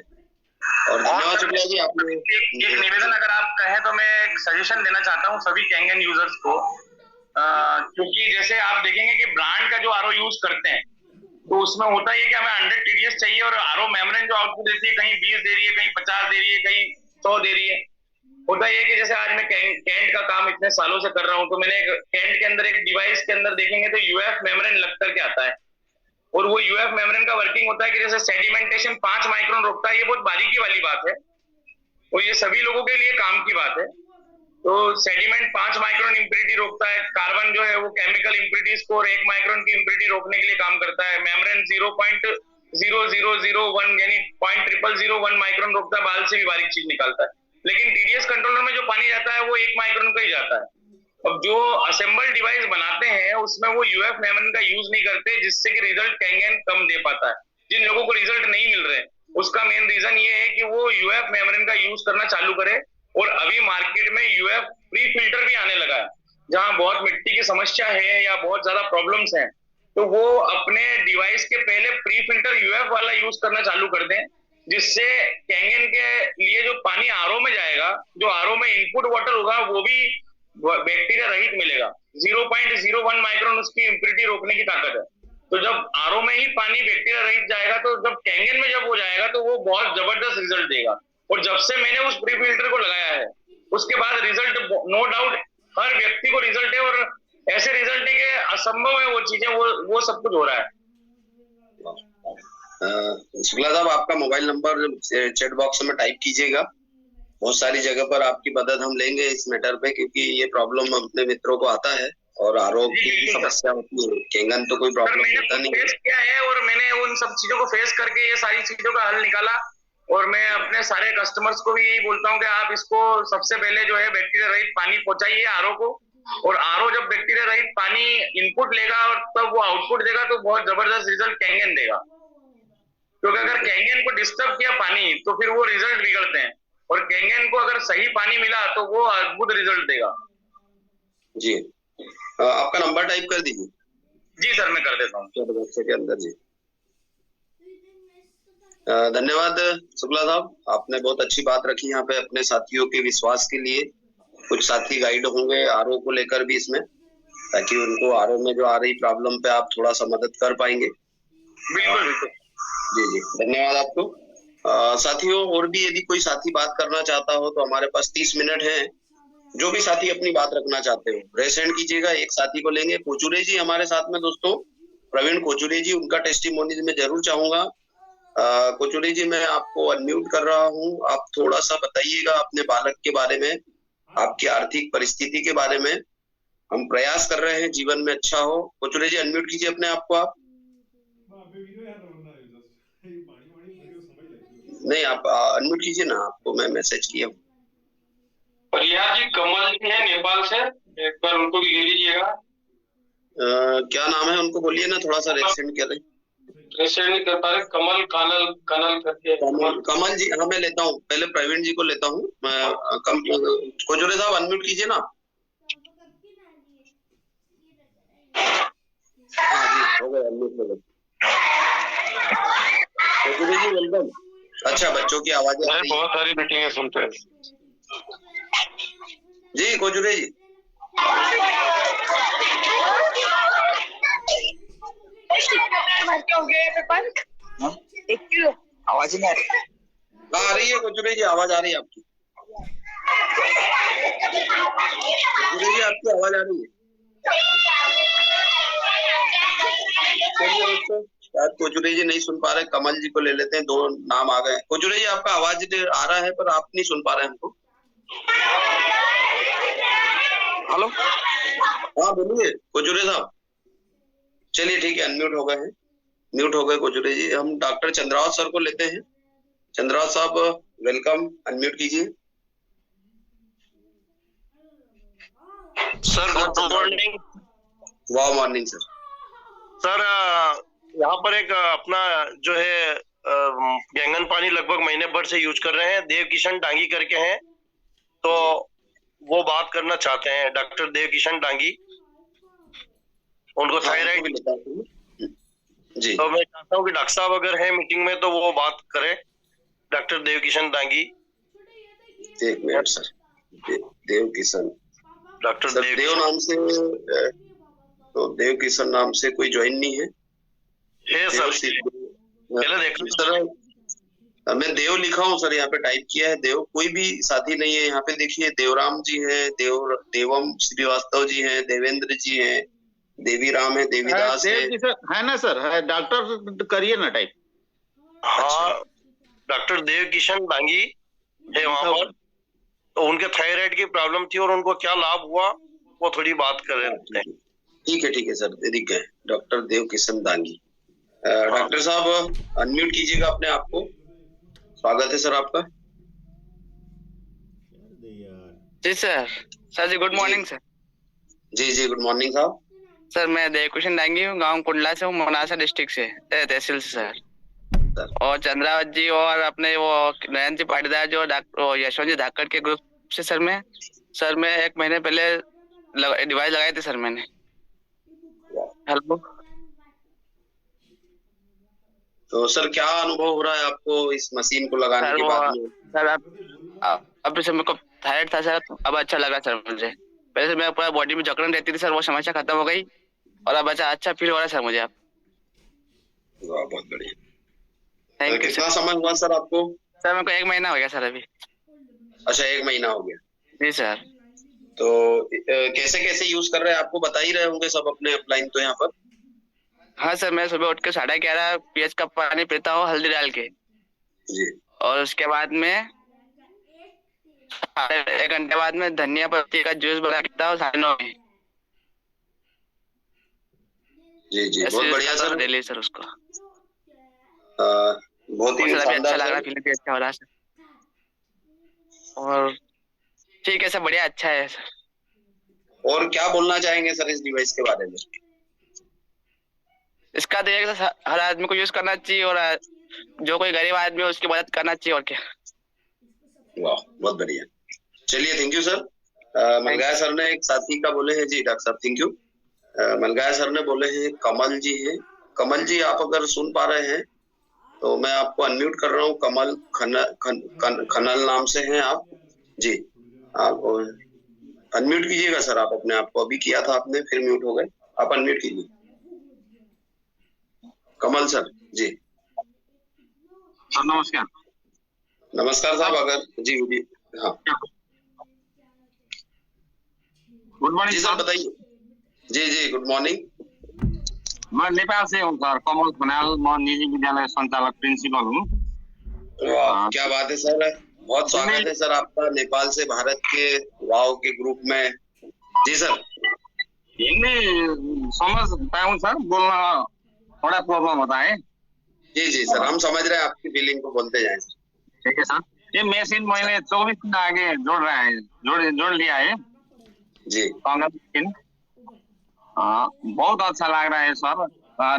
और धन्यवाद शुक्ला जी, आपने एक निवेदन अगर आप कहें तो मैं एक सजेशन देना चाहता हूँ सभी कैंगन यूजर्स को, क्योंकि जैसे आप देखेंगे कि ब्रांड का जो आरओ यूज करते हैं तो उसमें होता है कि हमें 100 TDS चाहिए, और आरओ मेम्ब्रेन जो आउटपुट देती है कहीं 20 दे रही है, कहीं 50 दे रही है, कहीं 100 दे रही है। होता ये कि जैसे आज मैं कैंट का काम इतने सालों से कर रहा हूँ, तो मैंने कैंट के अंदर एक डिवाइस के अंदर देखेंगे तो यूएफ मेम्ब्रेन लग करके आता है, और वो यूएफ मेम्ब्रेन का वर्किंग होता है कि जैसे सेडिमेंटेशन 5 माइक्रोन रोकता है। ये बहुत बारीकी वाली बात है और ये सभी लोगों के लिए काम की बात है। तो सेडिमेंट 5 माइक्रोन इम्प्यूरिटी रोकता है, कार्बन जो है वो केमिकल इम्प्यूरिटीज को 1 माइक्रोन की इम्प्यूरिटी रोकने के लिए काम करता है, मेम्ब्रेन 0.0001 यानी 0.0001 माइक्रोन रोकता है, बाल से भी बारीक चीज निकालता है। लेकिन टीडीएस कंट्रोलर में जो पानी जाता है वो 1 माइक्रोन का ही जाता है। अब जो असेंबल डिवाइस बनाते हैं उसमें वो यूएफ मेम्ब्रेन का यूज नहीं करते, जिससे कि रिजल्ट कैंगन कम दे पाता है। जिन लोगों को रिजल्ट नहीं मिल रहे उसका मेन रीजन ये है कि वो यूएफ मेम्ब्रेन का यूज करना चालू करे। और अभी मार्केट में यूएफ प्री फिल्टर भी आने लगा है, जहां बहुत मिट्टी की समस्या है या बहुत ज्यादा प्रॉब्लम्स हैं, तो वो अपने डिवाइस के पहले प्री फिल्टर यूएफ वाला यूज करना चालू कर दें, जिससे कैंगन के लिए जो पानी आरओ में जाएगा, जो आरओ में इनपुट वाटर होगा वो भी बैक्टीरिया रहित मिलेगा। 0.01 माइक्रोन उसकी इम्प्यूरिटी रोकने की ताकत है। तो जब आरओ में ही पानी बैक्टीरिया रहित जाएगा, तो जब कैंगन में जब वो जाएगा तो वो बहुत जबरदस्त रिजल्ट देगा। और जब से मैंने उस प्री फिल्टर को लगाया है उसके बाद रिजल्ट नो डाउट हर व्यक्ति को रिजल्ट है, और ऐसे रिजल्ट है कि असंभव है वो चीजें, वो सब कुछ हो रहा है। शुक्ला साहब, आपका मोबाइल नंबर चैट बॉक्स में टाइप कीजिएगा, बहुत सारी जगह पर आपकी मदद हम लेंगे इस मैटर पे, क्योंकि ये प्रॉब्लम अपने मित्रों को आता है और आरोग्य की समस्या होती है। कैंगन तो कोई प्रॉब्लम होता नहीं फेस किया है, और मैंने उन सब चीजों को फेस करके ये सारी चीजों का हल निकाला। और मैं अपने सारे कस्टमर्स को भी यही बोलता हूँ कि आप इसको सबसे पहले जो है बैक्टीरिया रहित पानी पहुंचाइए आरओ को, और आरओ जब बैक्टीरिया रहित पानी इनपुट लेगा और तब वो आउटपुट देगा तो बहुत जबरदस्त रिजल्ट कैंगन देगा। क्योंकि अगर कैंगन को डिस्टर्ब किया पानी तो फिर वो रिजल्ट बिगड़ते हैं, और कैंगन को अगर सही पानी मिला तो वो अद्भुत रिजल्ट देगा। जी, आपका नंबर टाइप कर दीजिए। जी सर, मैं कर देता हूँ चैट बॉक्स के अंदर। जी, धन्यवाद शुक्ला साहब, आपने बहुत अच्छी बात रखी यहाँ पे अपने साथियों के विश्वास के लिए। कुछ साथी गाइड होंगे आरओ को लेकर भी इसमें, ताकि उनको आरओ में जो आ रही प्रॉब्लम पे आप थोड़ा सा मदद कर पाएंगे। बिल्कुल बिल्कुल। जी जी, धन्यवाद आपको। साथियों, और भी यदि कोई साथी बात करना चाहता हो तो हमारे पास 30 मिनट है। जो भी साथी अपनी बात रखना चाहते हो रेस हैंड कीजिएगा, एक साथी को लेंगे। कोचुरे जी हमारे साथ में दोस्तों, प्रवीण कोचुरे जी, उनका टेस्टिमोनी में जरूर चाहूंगा। कोचुरे जी, मैं आपको अनम्यूट कर रहा हूँ, आप थोड़ा सा बताइएगा अपने बालक के बारे में, आपकी आर्थिक परिस्थिति के बारे में। हम प्रयास कर रहे हैं जीवन में अच्छा हो। कोचुरे जी, अनम्यूट कीजिए अपने आप को। आप नहीं, आप अनम्यूट कीजिए ना, आपको मैं मैसेज किया हूँ। परिहार जी, कमल जी है नेपाल से, एक बार उनको भी ले लीजिएगा। क्या नाम है उनको बोलिए ना, थोड़ा सा रेसेंड कर रहे। रेसेंड नहीं कर पा रहे, कमल कानल करके। कमल जी, हाँ मैं लेता हूँ, पहले प्रवीण जी को लेता हूँ। कोचुरे साहब अनम्यूट कीजिए ना। हाँ जी, हो गए, अनम्यूट हो गए। कोचुरे जी वेलकम। अच्छा, बच्चों की आवाजें आ रही हैं। बहुत सारी मीटिंगें सुनते हैं। जी कोचुरे जी। आवाज नहीं आ रही। आ रही है कोचुरे जी, आवाज आ रही है आपकी। कोचुरे जी आपकी आवाज आ रही है। चलिए दोस्तों, शायद कोचुरे जी नहीं सुन पा रहे, कमल जी को ले लेते हैं, 2 नाम आ गए। कोचुरे जी आपका आवाज आ रहा है पर आप नहीं सुन पा रहे हैं हमको। हेलो, हाँ बोलिए कोचुरे साहब। चलिए ठीक है, अनम्यूट हो गए हैं, म्यूट हो गए कोचुरे जी। हम डॉक्टर चंद्रावत सर को लेते हैं। चंद्रावत साहब वेलकम, अनम्यूट कीजिए। Sir good morning. वाह मॉर्निंग सर। सर यहाँ पर एक अपना जो है गैंगन पानी लगभग महीने भर से यूज कर रहे हैं, देव किशन डांगी करके हैं, तो वो बात करना चाहते हैं डॉक्टर देव किशन डांगी। उनको थायराइड जी, तो मैं चाहता हूँ कि डॉक्टर साहब अगर है मीटिंग में तो वो बात करें, डॉक्टर देव किशन डांगी। एक मिनट सर, देव किशन, डॉक्टर देव नाम से, तो देव किशन नाम से कोई ज्वाइन नहीं है सर। पहले देख सर, मैं देव लिखा हूँ सर, यहाँ पे टाइप किया है देव, कोई भी साथी नहीं है यहाँ पे। देखिए देवराम जी है, देवम श्रीवास्तव जी है, देवेंद्र जी है, देवी राम है, देवीदास है ना सर, है डॉक्टर करिए ना टाइप। हाँ, डॉक्टर देव किशन डांगी है वहां पर, तो उनके थायराइड की प्रॉब्लम थी और उनको क्या लाभ हुआ वो थोड़ी बात कर रहे हैं। ठीक है सर, दिख गए डॉक्टर देव किशन डांगी। डॉक्टर साहब अनम्यूट कीजिएगा अपने आप को। स्वागत है सर आपका। जी सर। सर जी गुड मॉर्निंग सर। जी गुड मॉर्निंग साहब। सर मैं देव किशन डांगी हूँ, गांव कुंडला से हूँ, मनासा डिस्ट्रिक्ट से, तहसील से सर। और चंद्रावत जी और अपने वो नयन जी पाटीदार जो यशवंत जी धाकड़ के ग्रुप से सर मैं 1 महीने पहले डिवाइस लगाए थे सर मैंने। हेलो, तो सर क्या अनुभव हो रहा है आपको इस मशीन को लगाने के बाद में? सर अब सर मेरे को थायराइड था सर, अब अच्छा लगा सर मुझे। पहले से मेरा पूरा बॉडी में जकड़न रहती थी सर, वो समस्या खत्म हो गई और अब अच्छा फील हो रहा है सर मुझे। आप बहुत बढ़िया, थैंक यू। कितना समय हुआ सर आपको? सर मेरे को 1 महीना हो गया सर अभी। अच्छा 1 महीना हो गया। जी सर। तो कैसे यूज कर रहे हैं, आपको बता ही रहे होंगे सब अपने अपलाइन तो यहाँ पर। हाँ सर, मैं सुबह उठ के 11:30 pH का पानी पीता हूँ हल्दी डाल के जी, और उसके बाद में 1 घंटे बाद में धनिया पत्ती का जूस बना पीता हूँ 9:30 में। जी बहुत बढ़िया सर, डेली सर उसको बहुत ही अच्छा लग रहा है, फीलिंग अच्छा हो रहा है सर। और ठीक है सर, बढ़िया अच्छा है सर। और क्या बोलना चाहेंगे सर इस डिवाइस के बारे में? इसका तो हर आदमी को यूज करना चाहिए और जो कोई गरीब आदमी है उसकी मदद करना चाहिए, और क्या। वाह बहुत बढ़िया, चलिए थैंक यू सर। मलगाया सर ने एक साथी का बोले हैं जी, डॉक्टर साहब थैंक यू। मलगाया सर ने बोले हैं कमल जी है। कमल जी आप अगर सुन पा रहे हैं तो मैं आपको अनम्यूट कर रहा हूँ। कमल खनल नाम से हैं आप जी, आप अनम्यूट कीजिएगा सर आप अपने आप को। अभी किया था आपने, फिर म्यूट हो गए, आप अनम्यूट कीजिए कमल सर जी। नमस्कार। नमस्कार साहब, अगर जी हाँ गुड मॉर्निंग जी सर, बताइए। जी गुड मॉर्निंग। मैं नेपाल से हूँ सर, कमल खनाल, म निजी विद्यालय संचालक प्रिंसिपल हूँ। क्या बात है सर, बहुत स्वागत है सर आपका नेपाल से भारत के वाव के ग्रुप में। जी सर। हिंदी समझ पाऊँ सर, बोलना थोड़ा प्रॉब्लम होता है। जी सर, हम समझ रहे हैं आपकी फीलिंग को, बोलते जाएं। ठीक है सर। ये मशीन मैंने 24 दिन आगे जोड़ लिया है जी। मशीन बहुत अच्छा लग रहा है सर।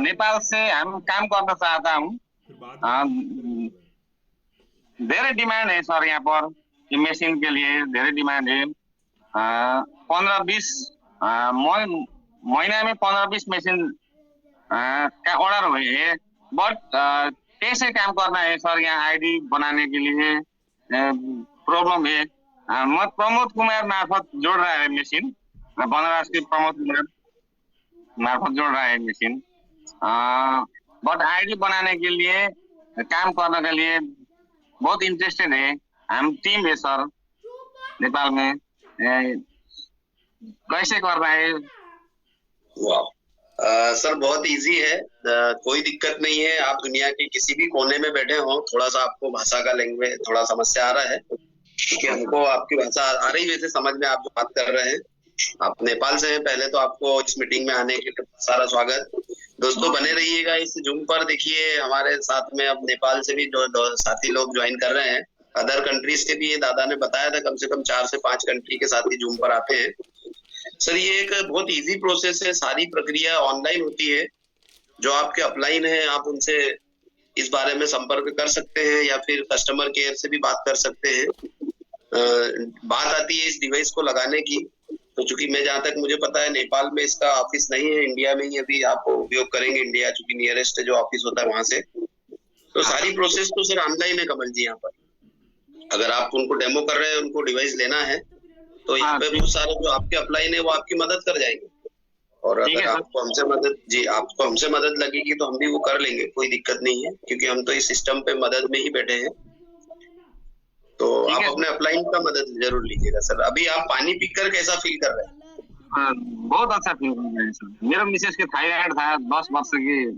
नेपाल से हम काम करना चाहता हूँ। धेरै डिमांड है सर यहाँ पर, ये मशीन के लिए धेरै डिमांड है। 15-20 महीना में 15-20 मशीन का ऑर्डर हुए है, बट कैसे काम करना है सर यहाँ आईडी बनाने के लिए प्रॉब्लम है। मत प्रमोद कुमार मार्फत जोड़ रहा है मशीन, बनराज के प्रमोद कुमार मार्फत जोड़ रहा है मशीन। बट आईडी बनाने के लिए, काम करने के लिए बहुत इंटरेस्टेड है। हम टीम है सर नेपाल में, कैसे करना है? वाह सर, बहुत इजी है, कोई दिक्कत नहीं है। आप दुनिया के किसी भी कोने में बैठे हो, थोड़ा सा आपको भाषा का लैंग्वेज थोड़ा समस्या आ रहा है, क्योंकि हमको आपकी भाषा आ रही है वैसे समझ में, आप जो बात कर रहे हैं। आप नेपाल से हैं, पहले तो आपको इस मीटिंग में आने के लिए सारा स्वागत। दोस्तों बने रहिएगा इस जूम पर। देखिए हमारे साथ में अब नेपाल से भी जो साथी लोग ज्वाइन कर रहे हैं, अदर कंट्रीज के भी। ये दादा ने बताया था कम से कम 4 से 5 कंट्री के साथी जूम पर आते हैं। सर ये एक बहुत इजी प्रोसेस है, सारी प्रक्रिया ऑनलाइन होती है। जो आपके अपलाइन है आप उनसे इस बारे में संपर्क कर सकते हैं, या फिर कस्टमर केयर से भी बात कर सकते हैं। बात आती है इस डिवाइस को लगाने की, तो चूंकि मैं जहाँ तक मुझे पता है नेपाल में इसका ऑफिस नहीं है, इंडिया में ही अभी आप उपयोग करेंगे। इंडिया चूंकि नियरेस्ट जो ऑफिस होता है वहां से, तो सारी प्रोसेस तो सर ऑनलाइन है कमल जी। यहाँ पर अगर आप उनको डेमो कर रहे हैं, उनको डिवाइस लेना है, तो यहाँ पे बहुत सारे जो आपके अपलाइन है वो आपकी मदद कर जाएंगे। और अगर आपको हमसे मदद लगेगी तो हम भी वो कर लेंगे, कोई दिक्कत नहीं है, क्योंकि हम तो इस सिस्टम पे मदद में ही बैठे हैं। तो आप अपने अपलाइन का मदद जरूर लीजिएगा सर। अभी आप पानी पीकर कैसा फील कर रहे हैं? बहुत अच्छा फील कर रहे हैं सर। मेरा मिसेस के थायराइड था 10 वर्ष के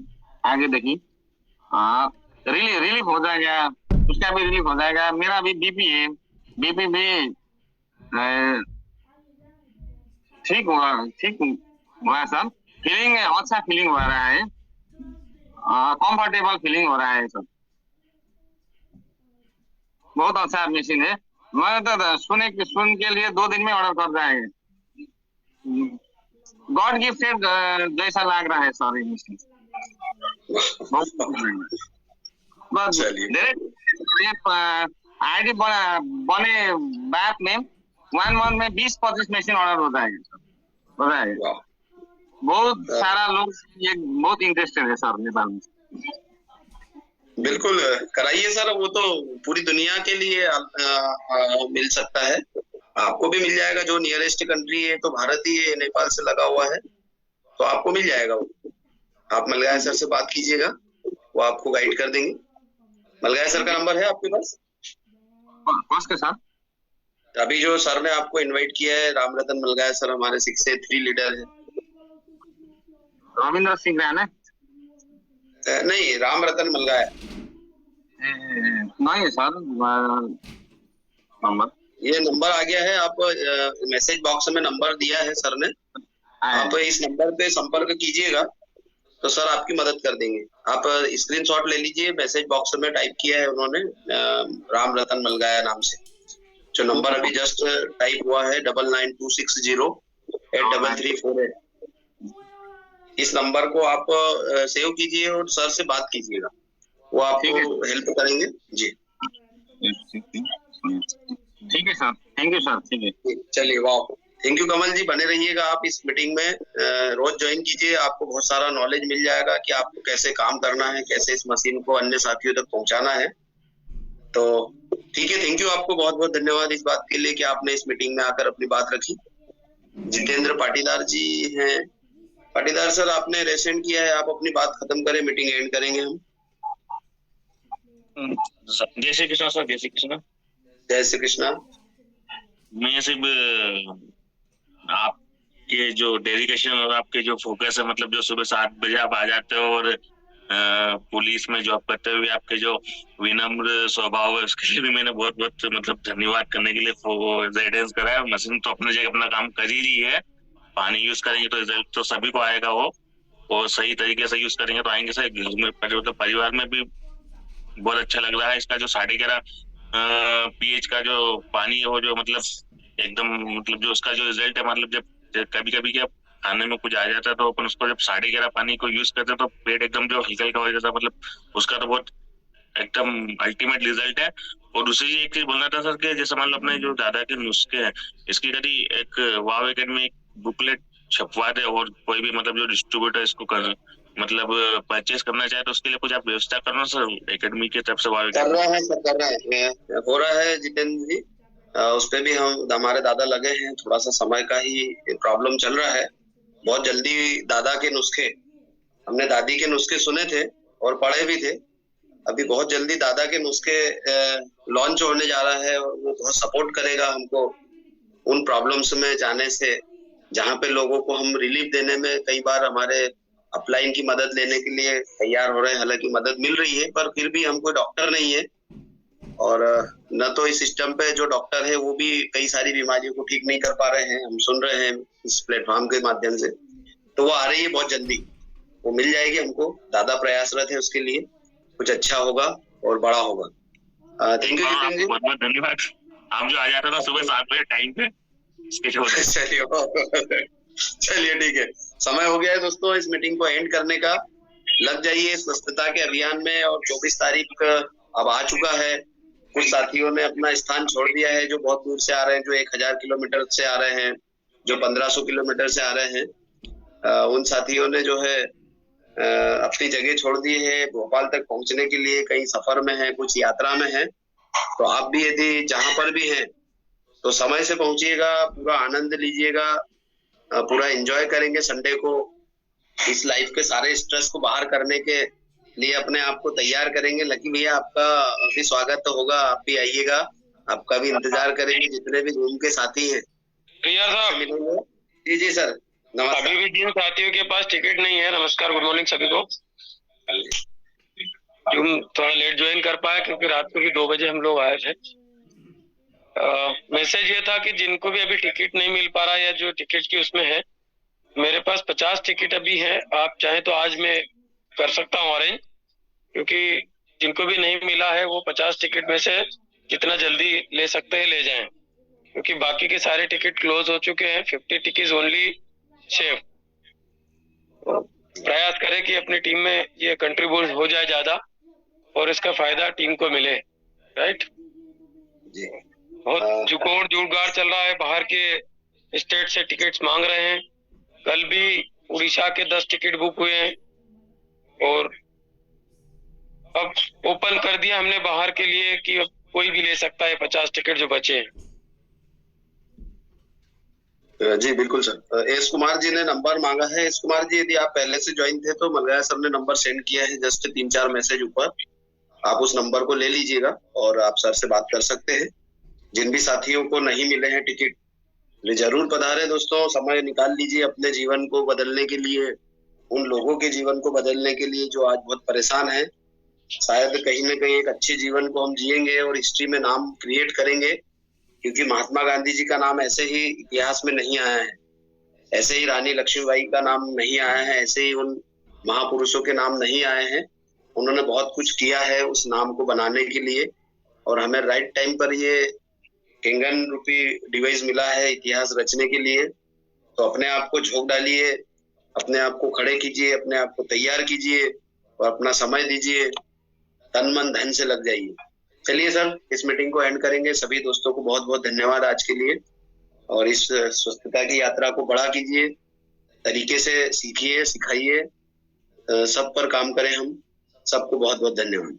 आगे देखी, रिलीफ हो जाएगा, उसका भी रिलीफ हो जाएगा। मेरा भी बीपी है, बीपी भी ठीक हुआ सर। फीलिंग अच्छा फीलिंग हो रहा है, कंफर्टेबल फीलिंग हो रहा है सर। बहुत अच्छा मशीन है। मैं तो सुन के लिए 2 दिन में ऑर्डर कर जाएंगे। गॉड गिफ्टेड जैसा लग रहा है सर ये मशीन। आईडी बने बाद में 1 मंथ में 20-25 मशीन ऑर्डर हो जाएगा। बहुत सारा लोग ये बहुत इंटरेस्टेड है सर नेपाल में। बिल्कुल कराइए सर, वो तो पूरी दुनिया के लिए मिल सकता है, आपको भी मिल जाएगा। जो नियरेस्ट कंट्री है तो भारत ही है, नेपाल से लगा हुआ है, तो आपको मिल जाएगा वो। आप मलगाय सर से बात कीजिएगा, वो आपको गाइड कर देंगे। मलगाय सर का नंबर है आपके पास? के साथ अभी जो सर ने आपको इनवाइट किया है, राम रतन मलगाय सर, हमारे 6A3 लीडर है। रविंद्र सिंह राणा नहीं, राम रतन मलगाय नहीं सर। नंबर ये नंबर आ गया है, आप मैसेज बॉक्स में नंबर दिया है सर ने, आप इस नंबर पे संपर्क कीजिएगा तो सर आपकी मदद कर देंगे। आप स्क्रीनशॉट ले लीजिए, मैसेज बॉक्स में टाइप किया है उन्होंने राम रतन मलगाया नाम से। जो नंबर अभी जस्ट टाइप हुआ है 9926083348, इस नंबर को आप सेव कीजिए और सर से बात कीजिएगा, वो आपको हेल्प करेंगे जी। ठीक है सर, थैंक यू सर। ठीक है, चलिए, वाह, थैंक यू कमल जी। बने रहिएगा आप इस मीटिंग में, रोज ज्वाइन कीजिए, आपको बहुत सारा नॉलेज मिल जाएगा कि आपको कैसे काम करना है, कैसे इस मशीन को अन्य साथियों तक पहुंचाना है। तो ठीक है, थैंक यू, आपको बहुत बहुत धन्यवाद इस बात के लिए कि आपने इस मीटिंग में आकर अपनी बात रखी। जितेंद्र पाटीदार जी हैं। पाटीदार सर, आपने रेसेंट किया है, आप अपनी बात खत्म करें, मीटिंग एंड करेंगे हम। जय श्री कृष्णा सर। जय श्री कृष्णा। जय श्री कृष्णा। मैं सिर्फ आपके जो डेडिकेशन और आपके जो फोकस है, मतलब जो सुबह 7 बजे आप आ जाते हो और पुलिस में जॉब करते हुए आपके जो विनम्र स्वभाव है, उसके लिए भी मैंने बहुत बहुत मतलब धन्यवाद करने के लिए गाइडेंस करा है। मशीन तो अपने जगह अपना काम कर ही रही है, पानी यूज करेंगे तो रिजल्ट तो सभी को आएगा, वो सही तरीके से यूज करेंगे तो आएंगे सर। घर में परिवार में भी बहुत अच्छा लग रहा है। इसका जो 11.5 pH का जो पानी है, वो जो मतलब एकदम मतलब जो उसका जो रिजल्ट है, मतलब जब कभी कभी क्या खाने में कुछ आ जाता है तो अपन उसको जब 11.5 पानी को यूज करते हैं तो पेट एकदम जो हल्का हल्का हो जाता है, मतलब उसका तो बहुत एकदम अल्टीमेट रिजल्ट है। और दूसरी एक चीज बोलना था सर कि जैसे मान लो अपने जो दादा के नुस्खे हैं, इसकी कभी एक वाव एकेडमी एक बुकलेट छपवा दे और कोई भी मतलब जो डिस्ट्रीब्यूटर इसको कर मतलब परचेज करना चाहे तो उसके लिए कुछ आप व्यवस्था कर रहे हो सर एकेडमी की तरफ से? कर रहे हैं सर, कर रहे हैं, हो रहा है जितेंद्र जी। उस पे भी हमारे दादा लगे हैं, थोड़ा सा समय का ही प्रॉब्लम चल रहा है। बहुत जल्दी दादा के नुस्खे, हमने दादी के नुस्खे सुने थे और पढ़े भी थे, अभी बहुत जल्दी दादा के नुस्खे लॉन्च होने जा रहा है और वो बहुत सपोर्ट करेगा हमको उन प्रॉब्लम्स में जाने से, जहाँ पे लोगों को हम रिलीफ देने में कई बार हमारे अपलाइन की मदद लेने के लिए तैयार हो रहे हैं। हालांकि मदद मिल रही है पर फिर भी हम कोई डॉक्टर नहीं है, और न तो इस सिस्टम पे जो डॉक्टर है वो भी कई सारी बीमारियों को ठीक नहीं कर पा रहे हैं। हम सुन रहे हैं इस प्लेटफॉर्म के माध्यम से, तो वो आ रही है बहुत जल्दी, वो मिल जाएगी हमको। दादा प्रयासरत है उसके लिए, कुछ अच्छा होगा और बड़ा होगा। थैंक यू जितेंद्र जी, बहुत बहुत धन्यवाद। आप जो आ जाता था सुबह 7 बजे टाइम पे, चलिए ठीक है, समय हो गया है दोस्तों इस मीटिंग को एंड करने का। लग जाइए स्वच्छता के अभियान में, और 24 तारीख अब आ चुका है। कुछ साथियों ने अपना स्थान छोड़ दिया है जो बहुत दूर से आ रहे हैं, जो 1000 किलोमीटर से आ रहे हैं, जो 1500 किलोमीटर से आ रहे हैं। उन साथियों ने जो है अपनी जगह छोड़ दी है भोपाल तक पहुंचने के लिए, कहीं सफर में है, कुछ यात्रा में है। तो आप भी यदि जहां पर भी हैं तो समय से पहुंचिएगा, पूरा आनंद लीजिएगा, पूरा एंजॉय करेंगे संडे को। इस लाइफ के सारे स्ट्रेस को बाहर करने के लिए अपने आप को तैयार करेंगे। लकी भैया आपका भी स्वागत तो होगा, आप भी आइएगा, आपका भी इंतजार करेंगे, जितने भी रूम के साथी हैं। प्रिया साहब, जी जी सर, नमस्कार। अभी भी जिन साथियों के पास टिकट नहीं है, नमस्कार, गुड मॉर्निंग सभी को। जो थोड़ा लेट ज्वाइन कर पाया क्योंकि रात को भी 2 बजे हम लोग आए थे। मैसेज ये था कि जिनको भी अभी टिकट नहीं मिल पा रहा या जो टिकट की उसमें है, मेरे पास 50 टिकट अभी है, आप चाहे तो आज मैं कर सकता हूँ अरेंज, क्योंकि जिनको भी नहीं मिला है वो 50 टिकट में से जितना जल्दी ले सकते हैं ले जाएं, क्योंकि बाकी के सारे टिकट क्लोज हो चुके हैं। 50 टिकट ओनली सेव। प्रयास करें कि अपनी टीम में ये कंट्रीब्यूट हो जाए ज्यादा और इसका फायदा टीम को मिले। राइट जी, बहुत जुगाड़ चल रहा है, बाहर के स्टेट से टिकट्स मांग रहे हैं। कल भी उड़ीसा के 10 टिकट बुक हुए हैं और अब ओपन कर दिया हमने बाहर के लिए कि अब कोई भी ले सकता है 50 टिकट जो बचे हैं। जी बिल्कुल सर। एस कुमार जी ने नंबर मांगा है। एस कुमार जी, यदि आप पहले से ज्वाइन थे तो मलगाया सर ने नंबर सेंड किया है, जस्ट 3-4 मैसेज ऊपर, आप उस नंबर को ले लीजिएगा और आप सर से बात कर सकते हैं। जिन भी साथियों को नहीं मिले हैं टिकट, जरूर पधारे दोस्तों, समय निकाल लीजिए अपने जीवन को बदलने के लिए, उन लोगों के जीवन को बदलने के लिए जो आज बहुत परेशान है। शायद कहीं न कहीं एक अच्छे जीवन को हम जिएंगे और हिस्ट्री में नाम क्रिएट करेंगे, क्योंकि महात्मा गांधी जी का नाम ऐसे ही इतिहास में नहीं आया है, ऐसे ही रानी लक्ष्मीबाई का नाम नहीं आया है, ऐसे ही उन महापुरुषों के नाम नहीं आए हैं। उन्होंने बहुत कुछ किया है उस नाम को बनाने के लिए, और हमें राइट टाइम पर ये केंगन रूपी डिवाइस मिला है इतिहास रचने के लिए। तो अपने आप को झोंक डालिए, अपने आप को खड़े कीजिए, अपने आप को तैयार कीजिए और अपना समय दीजिए, तन मन धन से लग जाइए। चलिए सर, इस मीटिंग को एंड करेंगे। सभी दोस्तों को बहुत बहुत धन्यवाद आज के लिए, और इस स्वस्थता की यात्रा को बड़ा कीजिए, तरीके से सीखिए, सिखाइए, सब पर काम करें हम। सबको बहुत बहुत धन्यवाद।